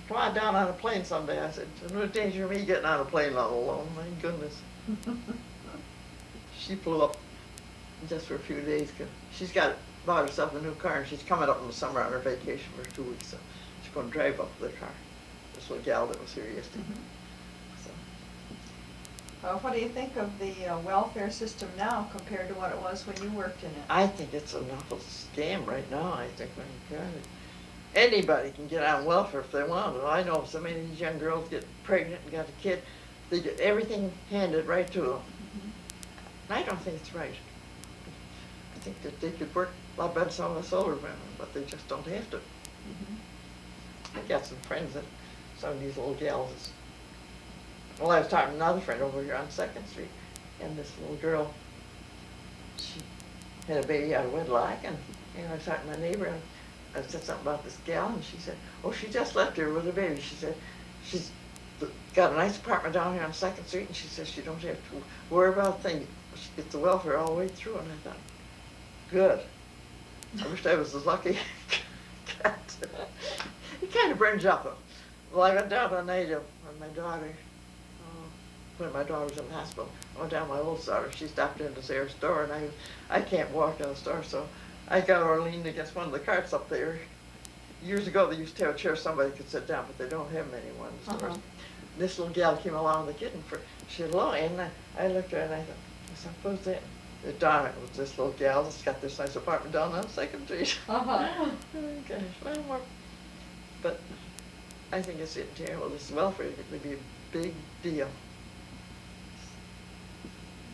come on down on a plane someday. I said, there's no danger of me getting on a plane all alone, my goodness. She flew up just for a few days, 'cause she's bought herself a new car, and she's coming up in the summer on her vacation for 2 weeks, so she's gonna drive up with her car. This little gal that was here yesterday. So, What do you think of the welfare system now compared to what it was when you worked in it? I think it's an awful scam right now. I think, my God, anybody can get on welfare if they want. I know so many of these young girls get pregnant and got a kid, they get everything handed right to them. And I don't think it's right. I think that they could work a lot better some of us older women, but they just don't have to. I got some friends that, some of these little gals, well, I was talking to another friend over here on 2nd Street, and this little girl, she had a baby out of wedlock, and I was talking to my neighbor, and I said something about this gal, and she said, oh, she just left here with a baby. She said, she's got a nice apartment down here on 2nd Street, and she says she don't have to worry about things. She gets the welfare all the way through, and I thought, good. I wish I was as lucky. It kind of brings you up, though. Well, I went down one night when my daughter, when my daughter was in the hospital, I went down to my oldest daughter. She stopped in to see her store, and I can't walk in the store, so I got her leaned against one of the carts up there. Years ago, they used to have a chair somebody could sit down, but they don't have them anymore in the stores. This little gal came along with the kitten. She said, hello, and I looked at her, and I thought, who's that? Darn it, it was this little gal that's got this nice apartment down on 2nd Street. Oh, gosh, well, but I think it's terrible. This welfare would be a big deal.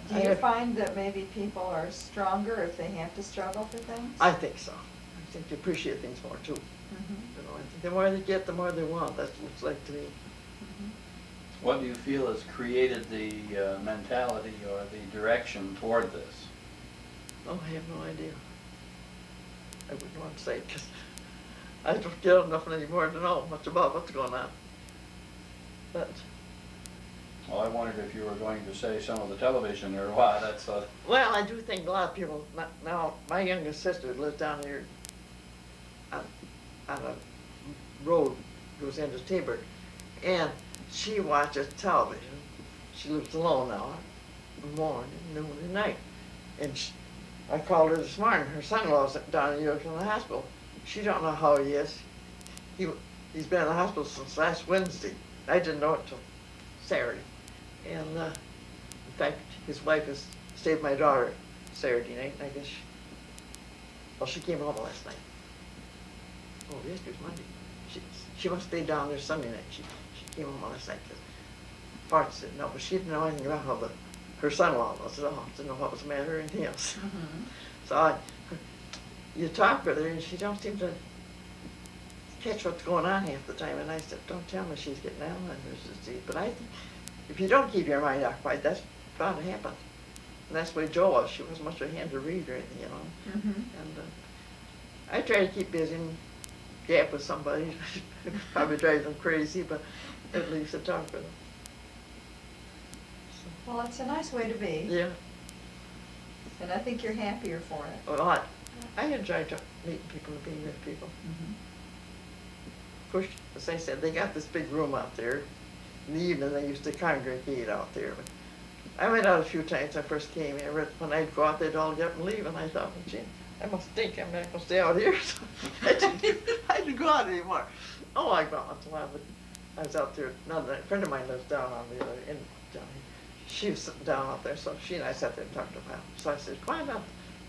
Do you find that maybe people are stronger if they have to struggle for things? I think so. I think they appreciate things more too. You know, I think the more they get, the more they want. That's what it's like to me. What do you feel has created the mentality or the direction toward this? Oh, I have no idea. I wouldn't want to say it because I don't get enough anymore to know much about what's going on. But Well, I wondered if you were going to say some of the television or what. That's well, I do think a lot of people now. My youngest sister lives down here on a road goes into Tabor, and she watches television. She lives alone now, morning, noon, and night. And I called her this morning. Her son-in-law's down in New York in the hospital. She don't know how he is. He's been in the hospital since last Wednesday. I didn't know it till Saturday. And in fact, his wife has stayed with my daughter Saturday night, and I guess she came home last night. Oh, yesterday's Monday. She must stay down there Sunday night. She came home last night because Bart said no, but she didn't know anything about how her son-in-law was at all. Didn't know what was the matter or anything else. So you talk with her, and she don't seem to catch what's going on half the time. And I said, don't tell me she's getting Alzheimer's disease. But I think if you don't keep your mind occupied, that's bound to happen. And that's the way Jo was. She wasn't much of a hand to read or anything, you know. Mhm. And I try to keep busy and gap with somebody. Probably drives them crazy, but at least I talk with them. Well, it's a nice way to be. Yeah. And I think you're happier for it. Well, I enjoy meeting people and being with people. Mhm. Of course, as I said, they got this big room out there. In the evening, they used to congregate out there. But I went out a few times when I first came here. But when I'd go out, they'd all get up and leave. And I thought, well, gee, I must think I'm not going to stay out here. So I didn't go out anymore. Oh, I go out once in a while, but I was out there. Another a friend of mine lives down on the other end. Down here. She was sitting down out there, so she and I sat there and talked about it. So I said, come on up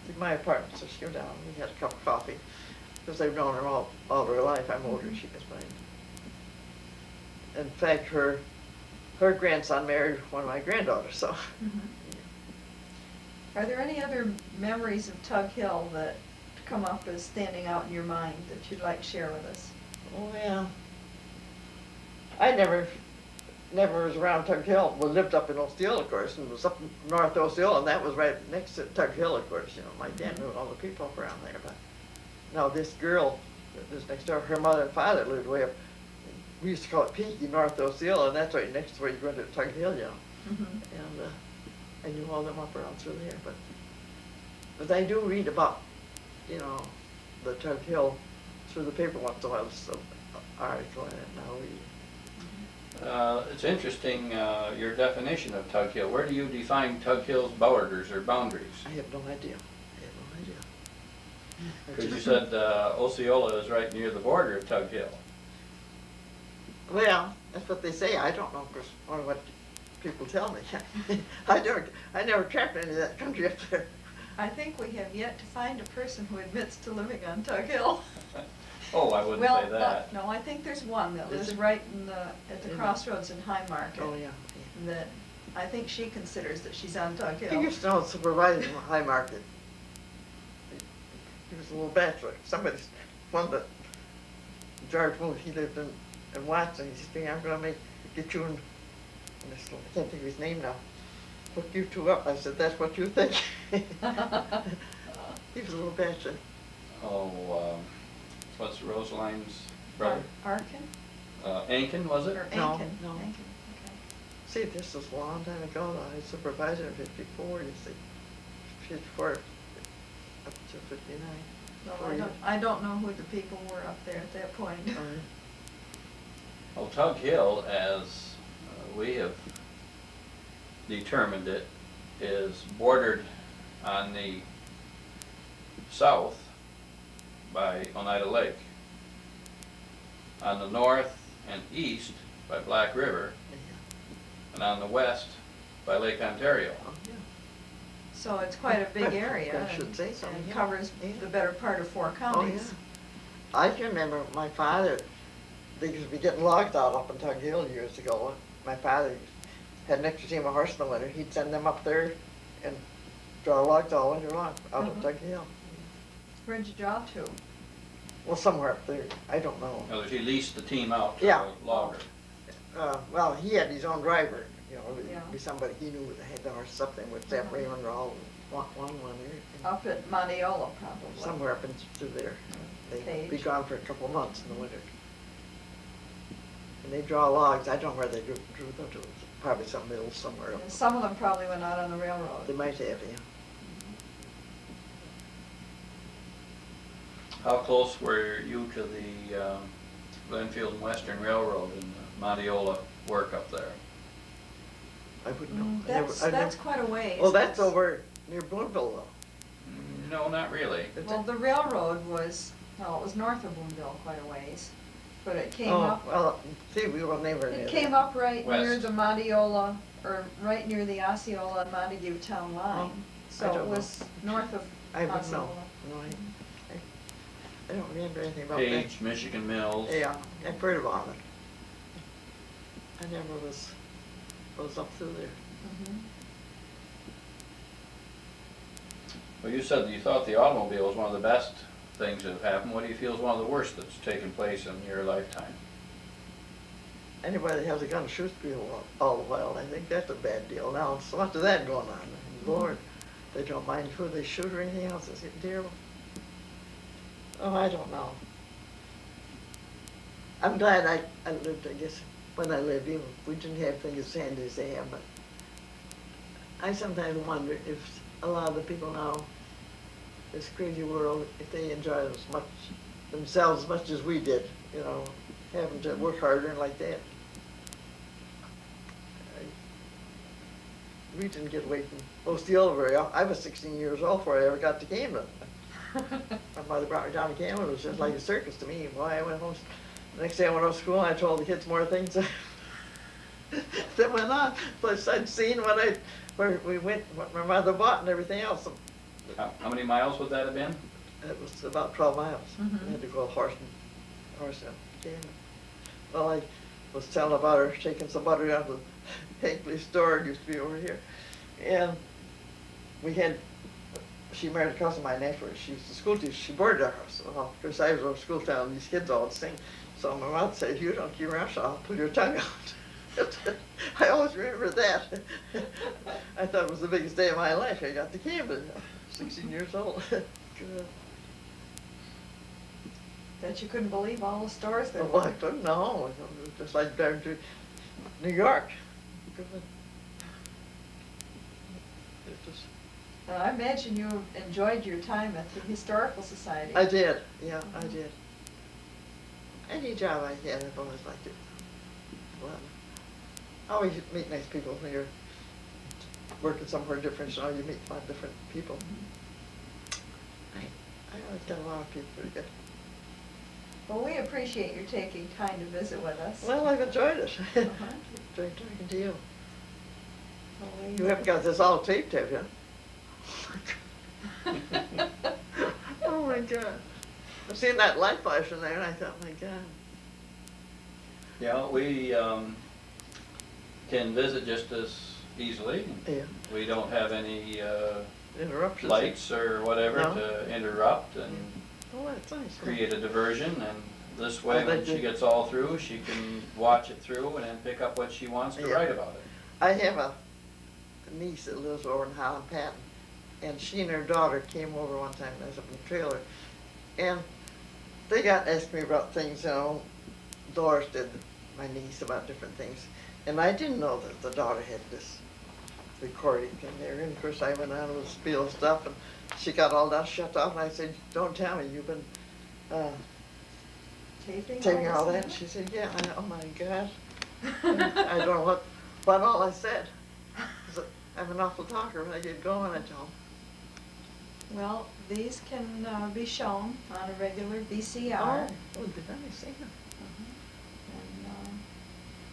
to my apartment. So she came down, and we had a cup of coffee. Because I've known her all her life. I'm older than she is, but in fact, her grandson married one of my granddaughters, so. Mhm. Are there any other memories of Tug Hill that come up as standing out in your mind that you'd like to share with us? Oh, yeah. I never was around Tug Hill. We lived up in Osceola, of course, and was up north Osceola, and that was right next to Tug Hill, of course. You know, my dad knew all the people up around there, but now this girl that was next door, her mother and father lived way up. We used to call it Peaky, north Osceola, and that's right next to where you go into Tug Hill, you know. Mhm. And I knew all them up around through there, but I do read about, you know, the Tug Hill through the paper once in a while. There's an article in it now. It's interesting, your definition of Tug Hill. Where do you define Tug Hill's borders or boundaries? I have no idea. I have no idea. Because you said Osceola is right near the border of Tug Hill. Well, that's what they say. I don't know, because only what people tell me. I never tracked any of that country up there. I think we have yet to find a person who admits to living on Tug Hill. Oh, I wouldn't Well, say that. no, I think there's one that Is lives it? right at the In- crossroads in High Market. Oh, yeah. That, I think she considers that she's on Tug He Hill. used to know the supervisor in the High Market. He was a little bachelor. One that George moved, he lived in Watson. He said, I'm going to get you in, I can't think of his name now, hook you two up. I said, that's what you think. He was a little bachelor. Oh, what's Rosaline's brother? Arkin? Ankin, was it? Or No, Ankin? no. Ankin, okay. See, this was a long time ago. I was supervisor in 54, you see. 54 up to 59. No, I don't know who the people were up there at that point. Well, Tug Hill, as we have determined it, is bordered on the south by Oneida Lake, on the north and east by Black River, and on the west by Lake Ontario. Oh, yeah. So it's quite a big area. I should and- say so, And yeah. covers Yeah. the better part of 4 Oh, counties. yeah. I can remember my father, they used to be getting logs out up in Tug Hill years ago. My father had an extra team of horse in the winter. He'd send them up there and draw logs all winter long out of Mhm. Tug Hill. Where'd you draw to? Well, somewhere up there. I don't know. In other words, he leased the team out to Yeah. a logger. Well, he had his own driver, you know, Yeah. it'd be somebody he knew that had the horse up there with that Raymond or all, one year. Up at Monteola, probably. Somewhere up in through there. They'd be Page. gone for a couple of months in the winter. And they draw logs. I don't know where they drew them to. Probably some mill somewhere. And some of them probably went out on the railroad. They might have, yeah. How close were you to the Glenfield and Western Railroad and the Monteola work up there? I wouldn't know. I That's never- quite a ways. Well, that's over near Boonville though. No, not really. Is Well, it? the railroad was, well, it was north of Boonville quite a ways, but it came Oh, up, well, see, we were never near it there. came up right near West. the Monteola, or right near the Osceola and Montague town line. I So it don't know. was north of I wouldn't know. Osceola. No, I don't remember anything about that. Page, Michigan Mills. Yeah, I've heard about it. I never was up through there. Mhm. Well, you said that you thought the automobile was one of the best things that have happened. What do you feel is one of the worst that's taken place in your lifetime? anybody that has a gun shoots people all the while. I think that's a bad deal. Now, so much of that going on. Lord, they don't mind who they shoot or anything else. It's getting terrible. Oh, I don't know. I'm glad I lived, I guess, when I lived, even if we didn't have things as handy as they have, but I sometimes wonder if a lot of the people now, this crazy world, if they enjoy as much themselves as much as we did, you know, having to work harder and like that. We didn't get away from Osceola very often. I was 16 years old before I ever got to Camden. My mother brought me down to Camden. It was just like a circus to me. Boy, I went home. The next day I went to school and I told the kids more things that went on. Plus I'd seen where we went, what my mother bought and everything else. How many miles would that have been? It was about 12 miles. Mhm. We had to go horse down Camden. Well, I was telling about her taking some butter down to the Hankley store, it used to be over here. And we had, she married a cousin of mine afterwards. She was a school teacher. She boarded our house. Well, because I was over school town, and these kids all sing. So my mom said, "You don't keep around, so I'll pull your tongue out." I always remember that. I thought it was the biggest day of my life. I got to Camden, 16 years old. Good. Bet you couldn't believe all the stores there Well, were. I couldn't know. It was just like driving to New York. Good. It just, Now, I imagine you enjoyed your time at the Historical Society. I did, yeah, I did. Any job I had, I've always liked it. Well, I always meet nice people when you're working somewhere different, so you meet a lot of different people. I always got a lot of people pretty good. Well, we appreciate your taking time to visit with us. Well, I've enjoyed it. Uh-huh. Enjoyed talking to you. Well, we- You haven't got this all taped, have you? Oh my God. I've seen that light flash in there and I thought, my God. Yeah, we can visit just as easily. Yeah. We don't have any Interruptions. lights or whatever No. to interrupt and Oh, that's nice. create a diversion. And this way, Oh, when they she did. gets all through, she can watch it through and then pick up what she wants to Yeah. write about it. I have a niece that lives over in Holland Patton, and she and her daughter came over one time, I was up in the trailer, and they got asking me about things, you know, Doris did, my niece, about different things, and I didn't know that the daughter had this recording thing there, and of course I went on with spiel stuff, and she got all that shut off, and I said, "Don't tell me, you've been taping all that?" And she said, "Yeah." Oh my God. I don't know what all I said. 'Cause I'm an awful talker. When I get going, I tell 'em. Well, these can be shown on a regular Oh, VCR. it would be nice, yeah. And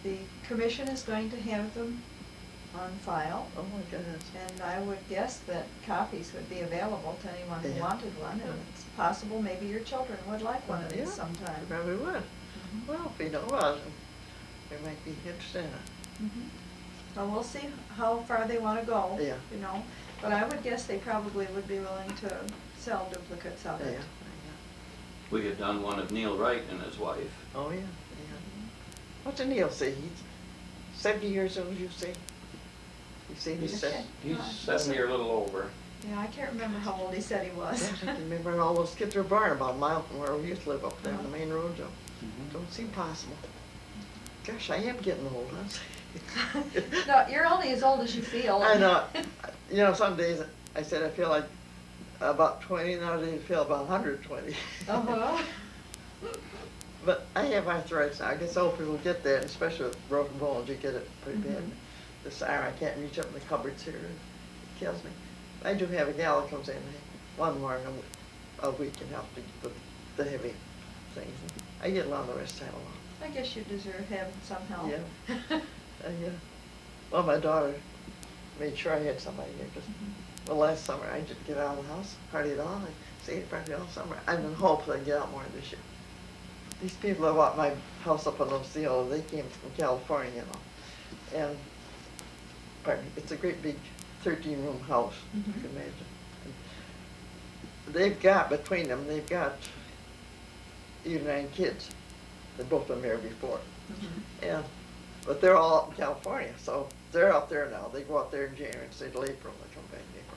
the commission is going to have them on file. Oh my goodness. And I would guess that copies would be available to anyone who Yeah. wanted one. And Yeah. it's possible maybe your children would like one of Yeah, these sometime. I probably would. Mhm. Well, if we know about it, we might be interested in it. Mhm. Well, we'll see how far they want to go, Yeah. you know. But I would guess they probably would be willing to sell duplicates of Yeah, it. yeah. We have done one of Neil Wright and his wife. Oh, yeah, yeah. What did Neil say? He's 70 years old, you say? You say he's He's, 70? he's Yeah. 70 or a little over. Yeah, I can't remember how old he said he was. Gosh, I can remember when all those kids were born about a mile from where we used to live up there on the Uh-huh. main road, Joe. Mhm. Don't seem possible. Gosh, I am getting old, huh? No, you're only as old as you feel. I know. You know, some days I said I feel like about 20, nowadays I feel about 120. Uh-huh. But I have arthritis now. I guess old people get that, especially with broken bones, you get it pretty bad. Mhm. This arm, I can't reach up in the cupboards here. It kills me. I do have a gal that comes in one morning a week and helps me with the heavy things. I get along the rest of the time alone. I guess you deserve having some help. Yeah. Yeah. Well, my daughter made sure I had somebody here because, well, last summer I didn't get out of the house hardly at all. I stayed practically all summer. I'm in hopes I get out more this year. These people that bought my house up in Osceola, they came from California, you know. And pardon me, it's a great big 13-room house, you Mhm. can imagine. And they've got, between them, they've got 8 or 9 kids. They've both been married before. Mhm. And But they're all up in California, so they're out there now. They go out there in January and stay till April, they come back in April.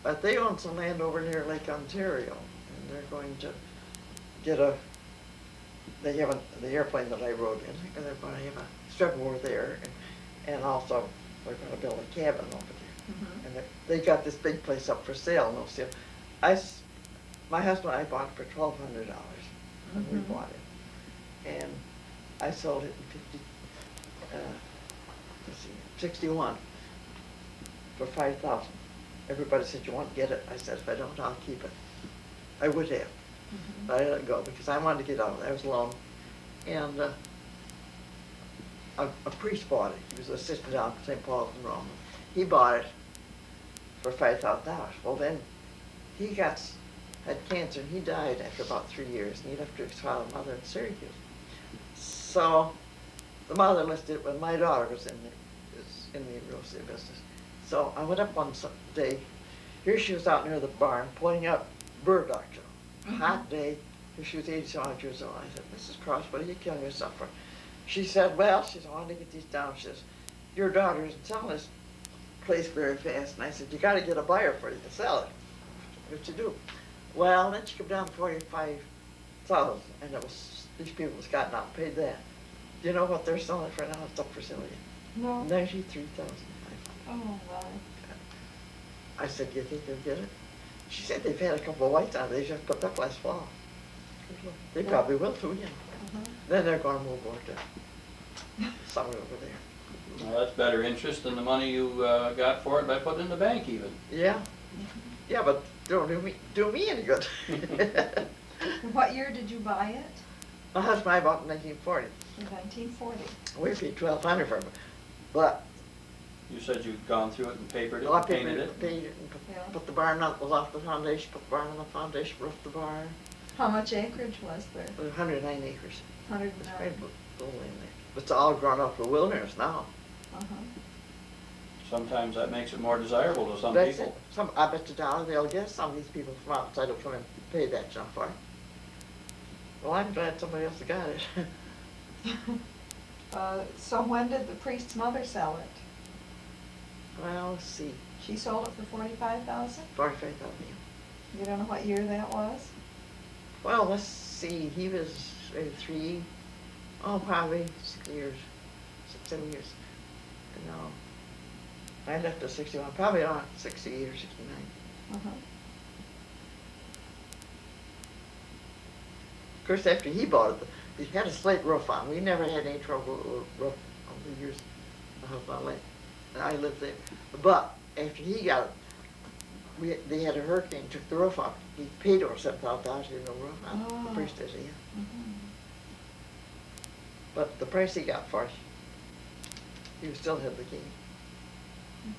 But they own some land over near Lake Ontario, and they're going to get they have the airplane that I rode in, and they're going to have a strip over there, and also they're going to build a cabin over there. Mhm. And they got this big place up for sale, no sale. My husband and I bought it for $1,200, and we Mhm. bought it. And I sold it in 61 for 5,000. Everybody said, "You want to get it?" I said, "If I don't, I'll keep it." I would have, Mhm. but I let it go because I wanted to get out of it. I was alone. And a priest bought it. He was a sister down at St. Paul's in Rome. He bought it for $5,000. Well, then he had cancer and he died after about 3 years, and he left to his father and mother in Syracuse. So the mother listed it when my daughter was in the real estate business. So I went up one day. Here she was out near the barn pulling up burdock. Hot day. Here she was 87 years old. I said, "Mrs. Cross, what are you killing yourself for?" She said, "Well," she said, "I want to get these down." She says, "Your daughter isn't selling this place very fast." And I said, "You got to get a buyer for you to sell it." What you do? Well, then she came down 45,000, and it was these people was gotten out and paid that. Do you know what they're selling it for now? It's up for sale again. No. 93,000. Oh, my. I said, "Do you think they'll get it?" She said they've had a couple of whites on it. They just put up last fall. They probably will too, yeah. Uh-huh. Then they're going to move over to somewhere over there. Well, that's better interest than the money you got for it by putting it in the bank even. Yeah, yeah, but don't do me any good. What year did you buy it? My husband and I bought it in 1940. In 1940. We paid $1,200 for it, but You said you'd gone through it and papered it I and painted it? painted it and Yeah. put the barn up, was off the foundation, put the barn on the foundation, roofed the barn. How much acreage was there? It was 109 acres. It's quite 109. a little in there. It's all grown up to wilderness now. Uh-huh. Sometimes that makes it more desirable to some That's people. it. I bet you $1 they'll get some of these people from outside will come and pay that junk for it. Well, I'm glad somebody else got it. So when did the priest's mother sell it? Well, let's see, She sold it for 45,000? 45,000. You don't know what year that was? Well, let's see, he was probably 6 years, 6, 7 years. No, I left at 61, probably around 68 or 69. Uh-huh. Of course, after he bought it, he had a slate roof on. We never had any trouble with the roof over the years. My husband and I lived there. But after he got it, they had a hurricane, took the roof off. He paid over $7,000 to no roof on. Oh. The priest did, yeah. Mhm. But the price he got for it, he still had the key. Mhm.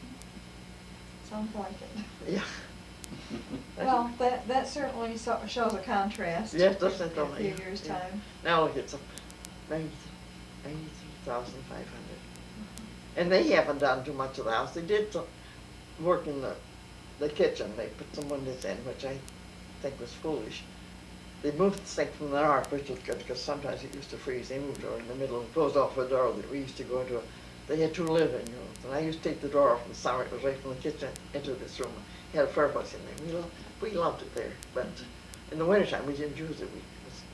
Sounds like it. Yeah. Well, that certainly shows a contrast. Yes, doesn't it, in though, a few yeah, years' yeah. time. Now look, it's up 93,500. And they haven't done too much of the house. They did some work in the kitchen. They put some windows in, which I think was foolish. They moved the sink from the north, which was good because sometimes it used to freeze. They moved over in the middle and closed off a door that we used to go into. They had 2 living rooms, and I used to take the door off in the summer. It was right from the kitchen into this room. It had a fireplace in there. We loved it there, but in the wintertime we didn't use it.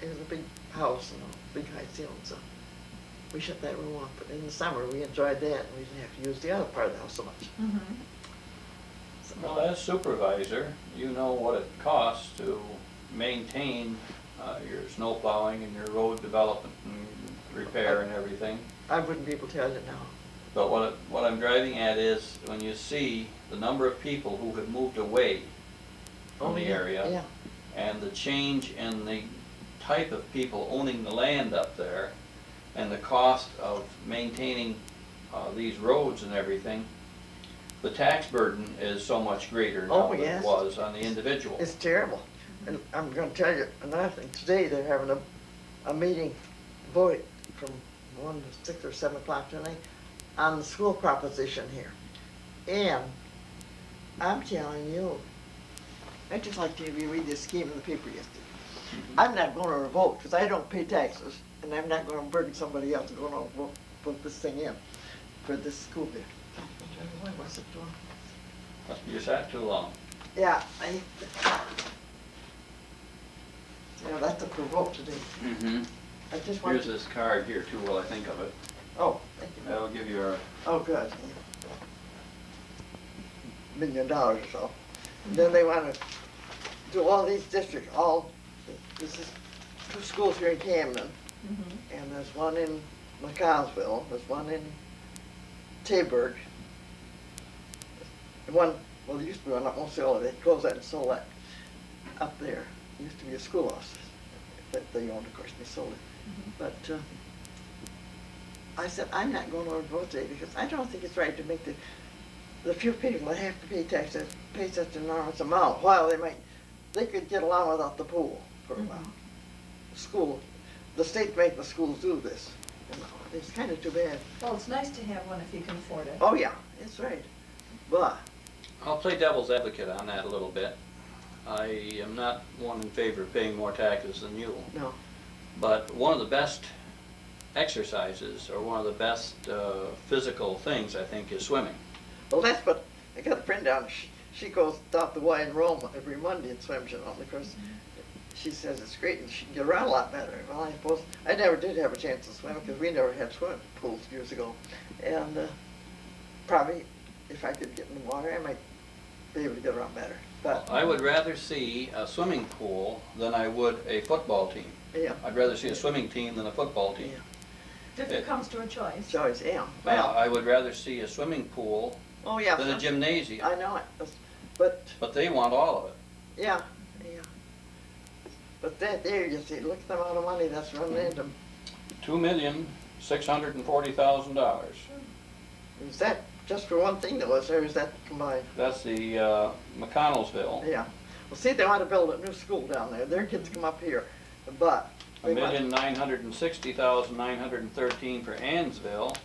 It was a big house and a big high ceiling, so we shut that room off. But in the summer we enjoyed that, and we didn't have to use the other part of the house so much. Mhm. So, Well, as supervisor, you know what it costs to maintain your snow plowing and your road development and repair and everything. I wouldn't be able to tell you now. But what I'm driving at is when you see the number of people who have moved away from the yeah, area Yeah. and the change in the type of people owning the land up there and the cost of maintaining these roads and everything, the tax burden is so much greater now Oh, than yes. it was on the individual. It's terrible. And I'm going to tell you another thing. Today they're having a meeting, vote from 1 to 6 or 7 o'clock tonight on the school proposition here. And I'm telling you, I just like to have you read this scheme in the paper yesterday. I'm not going to vote because I don't pay taxes, and I'm not going to burden somebody else going to vote put this thing in for this school year. What was it doing? Must be you sat too long. Yeah, that's a provoke today. Mm-hmm. I just want. Here's this card here too, while I think of it. Oh, thank you. That'll give you a, Oh, good. $1 million or so. And then they want to do all these districts, this is 2 schools here in Camden, and there's one in McConnellsville, there's one in Taberg, and one, well, there used to be one up Osceola, they closed that and sold that up there. It used to be a schoolhouse that they owned, of course, they sold it. But I said, I'm not going to vote today because I don't think it's right to make the few people that have to pay taxes pay such an enormous amount, while they could get along without the pool for a while. The state make the schools do this. It's kind of too bad. Well, it's nice to have one if you can afford it. Oh, yeah, that's right. But, I'll play devil's advocate on that a little bit. I am not one in favor of paying more taxes than you. no, But one of the best exercises, or one of the best physical things, I think, is swimming. well, that's what, I got a friend down, she goes down the Y in Rome every Monday and swims, because she says it's great and she can get around a lot better. Well, I suppose, I never did have a chance to swim because we never had swimming pools years ago. And probably, if I could get in the water, I might be able to get around better. But, I would rather see a swimming pool than I would a football team. yeah, I'd rather see a swimming team than a football team. If it comes to a choice. choice, yeah. I would rather see a swimming pool Oh, yeah. than a gymnasium, I know it, but but they want all of it. yeah. But there, you see, look at the amount of money that's running into them. $2,640,000. Is that just for one thing that was there, or is that combined? That's the McConnellsville. Yeah. Well, see, they want to build a new school down there. Their kids come up here, but. they want- $1,960,913 for Ann'sville,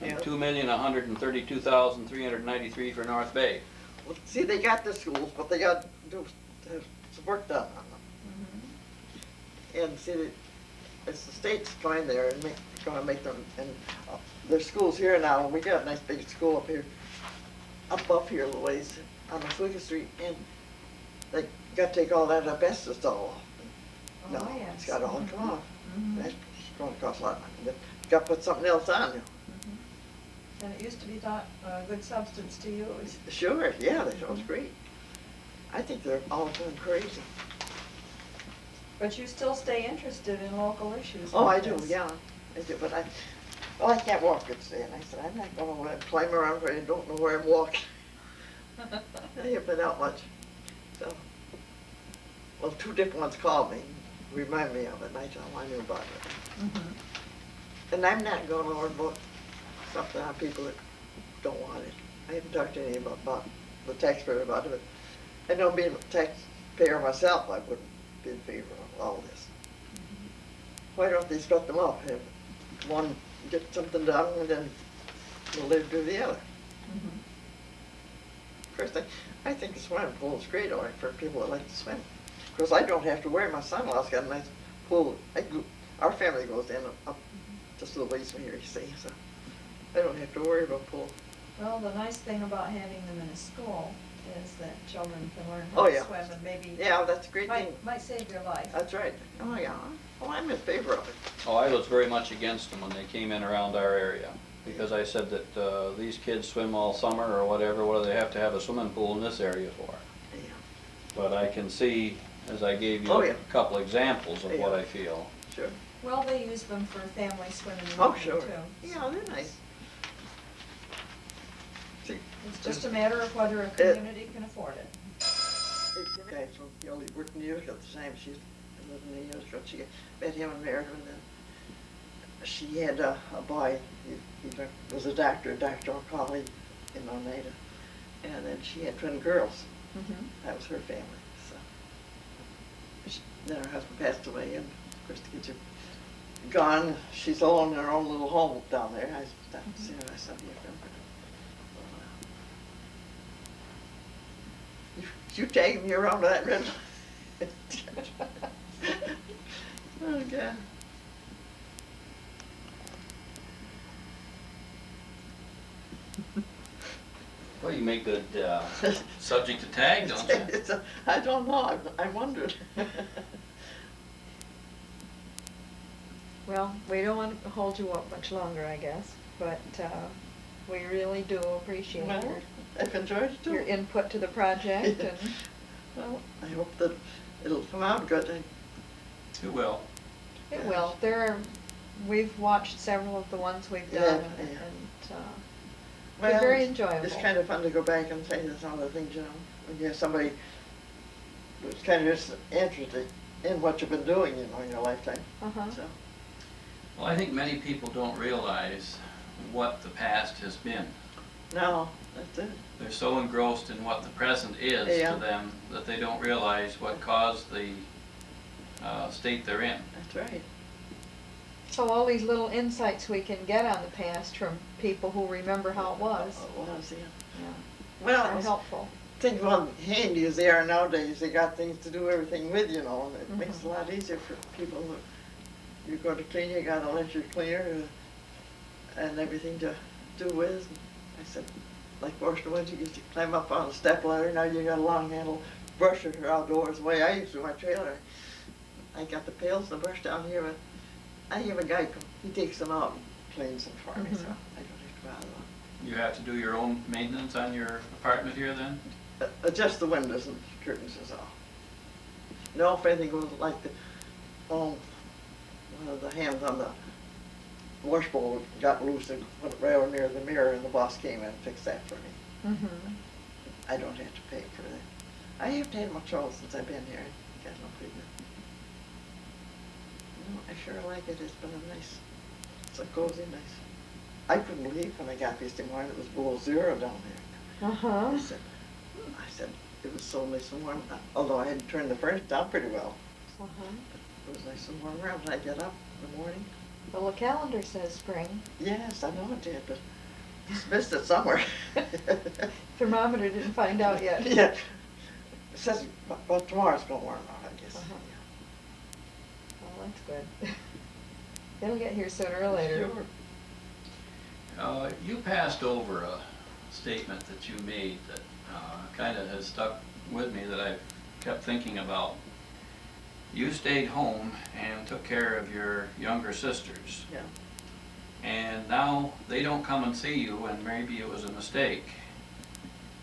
and Yeah. $2,132,393 for North Bay. Well, see, they got the schools, but they got to do have some work done on them. And see, it's the state's going there and going to make them, and there's schools here now, and we got a nice big school up here, up here a little ways on Oswego Street, and they got to take all that asbestos all off. No, Oh, yes. it's got to all come off. Mhm. That's going to cost a lot of money. Then got to put something else on you. And it used to be thought a good substance to use. Sure, yeah, that was great. I think they're all going crazy. But you still stay interested in local issues. Oh, I like do, this. yeah, I do, but I can't walk good today, and I said, I'm not gonna climb around where I don't know where I'm walking. I haven't been out much, so. Well, 2 different ones called me, remind me of it, and I told them I knew about it. And I'm not going over about something on people that don't want it. I haven't talked to anybody about the taxpayer about it, but I know being a taxpayer myself, I wouldn't be in favor of all this. Why don't they split them up? Have one get something done and then we'll live do the other. First thing, I think the swimming pool is great, all right, for people that like to swim. Of course, I don't have to worry. My son-in-law's got a nice pool. Our family goes in up just a little ways from here, you see, so I don't have to worry about pool. Well, the nice thing about having them in a school is that children can learn Oh, how to yeah. swim and maybe Yeah, that's a great thing. might save your life. That's right. Oh, yeah. Oh, I'm in favor of it. Oh, I was very much against them when they came in around our area, because I said that these kids swim all summer or whatever, what do they have to have a swimming pool in this area for? Yeah. But I can see, as I gave you Oh, a yeah. couple examples of what Yeah. I feel. Sure. Well, they use them for family swimming and Oh, evening, sure. too. Yeah, they're nice. See, It's just a matter of whether a community can afford it. guys from, worked in New York at the time. She lived in New York. She met him and married him, and then she had a boy. He was a doctoral colleague in Oneida, and then she had twin girls. That was her family. So then her husband passed away, and of course the kids are gone. She's alone in her own little home down there. I stopped to see her. I saw you. You tagging me around to that red light. Oh, God. Well, you make good subject to tag, don't you? I don't know, I wondered. Well, we don't want to hold you up much longer, I guess, but we really do appreciate Well, your, I've enjoyed it too. your input to the project and Well, I hope that it'll come out good. It will. it will. We've watched several of the ones we've Yeah, done yeah. and Well, they're very it's enjoyable. kind of fun to go back and say some of the things, you know, when you have somebody who's kind of just interested in what you've been doing, you know, in your lifetime. Uh-huh. So, Well, I think many people don't realize what the past has been. no, that's it. They're so engrossed in what the present is Yeah. to them that they don't realize what caused the state they're in. That's right. So all these little insights we can get on the past from people who remember how it was, Yeah. yeah, Well, are helpful. think how handy as they are nowadays. They got things to do everything with, you know, and it makes it a lot easier for people. You go to clean, you got an electric cleaner and everything to do with. I said, like washing winds, you used to climb up on a step ladder. Now you got a long handle brusher outdoors. The way I used to my trailer, I got the pails and the brush down here, but I have a guy come. He takes them out and cleans them for me, so I don't have to bother them. You have to do your own maintenance on your apartment here then? Adjust the windows and curtains is all. No, if anything goes like the, one of the hands on the washbowl got loose and went right over near the mirror, and the boss came in and fixed that for me. Mm-hmm. I don't have to pay for that. I haven't had much trouble since I've been here. I got no pretty good. No, I sure like it. It's been a nice, it's a cozy, nice. I couldn't believe when I got this morning it was below zero down there. Uh-huh. I said, it was so nice and warm, although I had turned the furnace down pretty well. Uh-huh. It was nice and warm around when I get up in the morning. Well, the calendar says spring. Yes, I know it did, but just missed it somewhere. Thermometer didn't find out yet. Yeah. It says, well, tomorrow's gonna warm up, I guess. Uh-huh. Well, that's good. It'll get here sooner or later. Sure. You passed over a statement that you made that kind of has stuck with me that I've kept thinking about. You stayed home and took care of your younger sisters. Yeah. And now they don't come and see you, and maybe it was a mistake.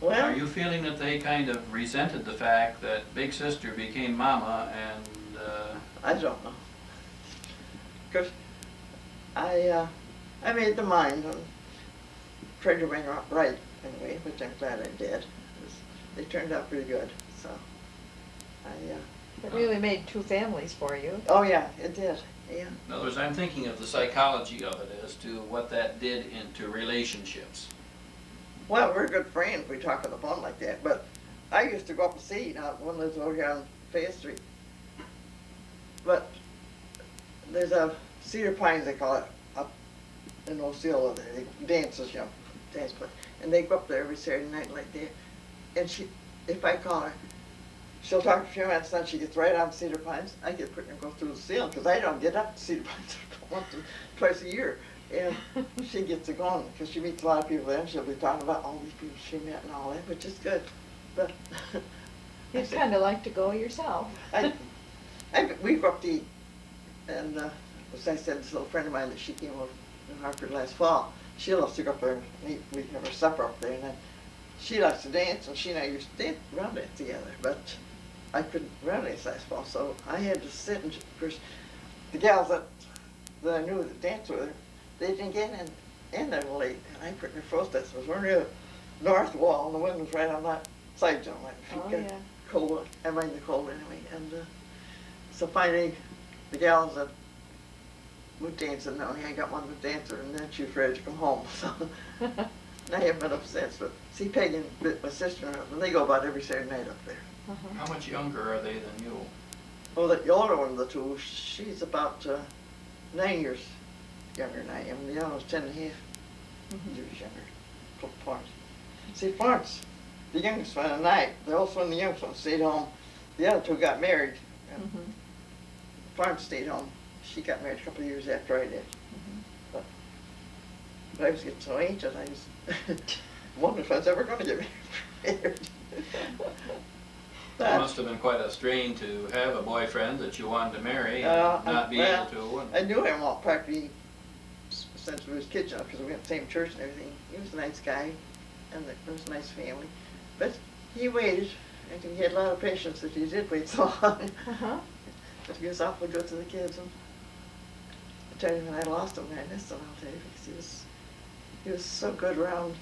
Well, Are you feeling that they kind of resented the fact that big sister became mama and I don't know. Because I made the mind and tried to bring out right anyway, which I'm glad I did. They turned out pretty good, so It really made two families for you. oh yeah, it did, yeah. in other words, I'm thinking of the psychology of it as to what that did into relationships. Well, we're good friends, we talk on the phone like that, but I used to go up and see, now, one lives over here on Fayette Street. But there's a Cedar Pines, they call it, up in Osceola, they dances, you know, dance place. And they go up there every Saturday night like that. And she, if I call her, she'll talk to a few minutes, then she gets right on Cedar Pines. I get put and go through the ceiling, because I don't get up to Cedar Pines once or twice a year. And she gets it going, because she meets a lot of people there, and she'll be talking about all these people she met and all that, which is good. But You'd kind of like to go yourself. we go up to eat, and as I said, this little friend of mine that she came over in Hartford last fall, she loves to go up there and eat. We have our supper up there, and then she likes to dance, and she and I used to dance around it together, but I couldn't round dance last fall, so I had to sit and, of course, the gals that I knew that danced with her, they didn't get in there late, and I put in froze this. It was near the north wall, and the wind was right on that side, John, like, if you Oh, get yeah. cold, I mind the cold anyway, and so finally, the gals that were dancing, only I got one to dance her, and then she was ready to come home, so I haven't been up since, but see Peggy and my sister, and they go about every Saturday night up there. Uh-huh. How much younger are they than you? Well, the older one of the two, she's about 9 years younger than I am. The other one's 10 and a half years younger. Florence. See, Florence, the youngest one and I, the oldest one and the youngest one stayed home. The other two got married. Florence stayed home. She got married a couple of years after I did. But I was getting so anxious, wonder if I was ever gonna get married. It must have been quite a strain to have a boyfriend that you wanted to marry and not be well, able to. And I knew him all practically since we was kids, because we went to the same church and everything. He was a nice guy, and it was a nice family. But he waited, and he had a lot of patience that he did wait so long. Uh-huh. But he was awfully good to the kids. And I tell you, when I lost him, I missed him, I'll tell you, because he was so good around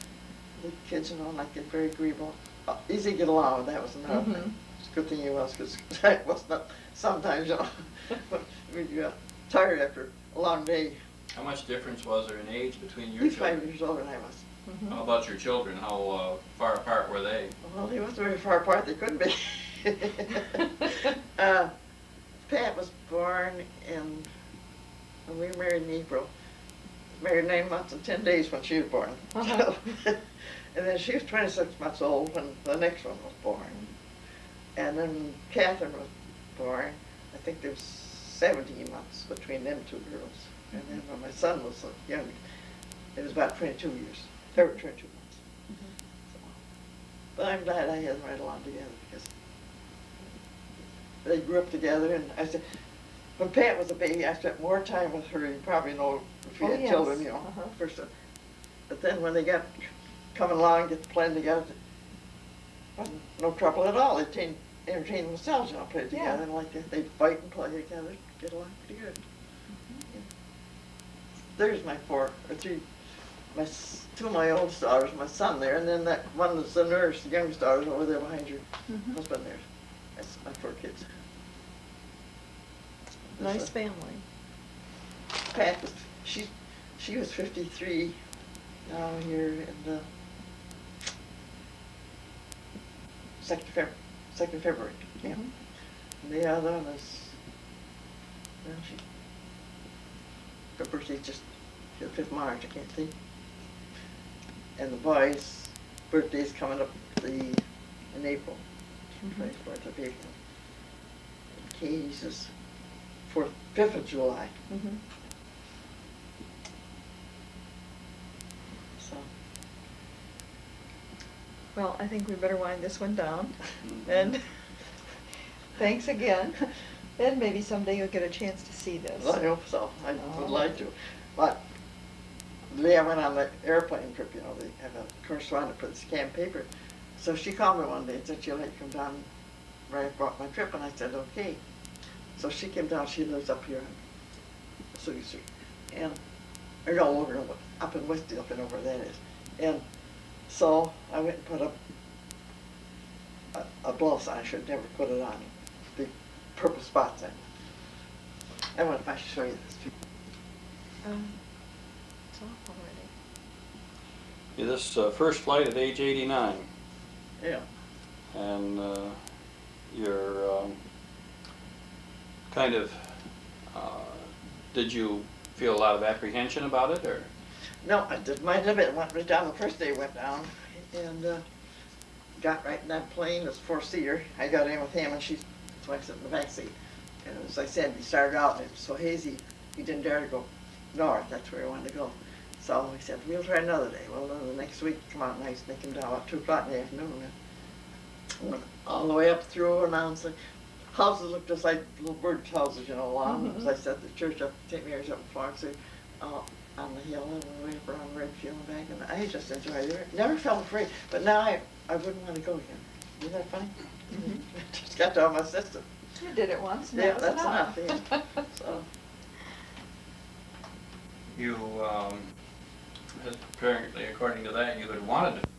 the kids, like very agreeable. Easy to get along with, that was another Mhm. thing. It's a good thing he was, because I was not, sometimes, when you got tired after a long day. how much difference was there in age between your He's children? 5 years older than I was. Mhm. How about your children? How far apart were they? Well, they wasn't very far apart, they couldn't be. Pat was born in, when we were married in April, married 9 months and 10 days when she was born. Uh-huh. And then she was 26 months old when the next one was born. And then Catherine was born, I think there was 17 months between them two girls. And then when my son was young, it was about 22 years, 22 months. So, but I'm glad I had them right along together, because they grew up together. And I said, when Pat was a baby, I spent more time with her. You probably know if you Oh, had yes. children, Uh-huh. first. But then when they got coming along, get playing together, wasn't no trouble at all. They entertain themselves, play together, Yeah. and like that. They'd fight and play together, get along pretty good. Yeah. There's my 4 or 3, two of my oldest daughters, my son there, and then that one that's the nurse, the youngest daughter's over there behind your Mhm. husband there. That's my 4 kids. Nice family. Pat was, she was 53 now here in the 2nd February. Yeah. Mhm. And the other one is, well, her birthday's just the 5th March, I can't think. And the boy's birthday's coming up in April, 24th of April. And Katie's is 5th of July. Mhm. So, Well, I think we better wind this one down. Mhm. And thanks again. And maybe someday you'll get a chance to see this. I hope so. I Oh. would like to. But the day I went on the airplane trip, they have a correspondent for the scam paper. So she called me one day and said she'd like to come down right about my trip, and I said, okay. So she came down, she lives up here on Sugi Street. And, or no, over up in Westfield, up and over that is. And so I went and put up a blouse on. I should never put it on. Big purple spots on it. I wonder if I should show you this. It's off already. Yeah, this first flight at age 89, Yeah. and you're kind of, did you feel a lot of apprehension about it, or? No, I didn't mind a bit. It went right down the first day it went down, and got right in that plane. It's 4-seater. I got in with him, and so I sat in the back seat. And as I said, he started out, and it was so hazy, he didn't dare to go north. That's where he wanted to go. So he said, we'll try another day. Well, then the next week, come out nice, and they came down about 2 o'clock in the afternoon. And went all the way up through, and on the houses looked just like little bird houses, along. As I said, the church up, St. Mary's up in Fox, on the hill, and we went up around Redfield and back, and I just enjoyed it. Never felt afraid, but now I wouldn't want to go again. Isn't that funny? Mhm. Just got to my system. You did it once, and Yeah, that was that's enough. enough, yeah. So, You, apparently, according to that, you had wanted to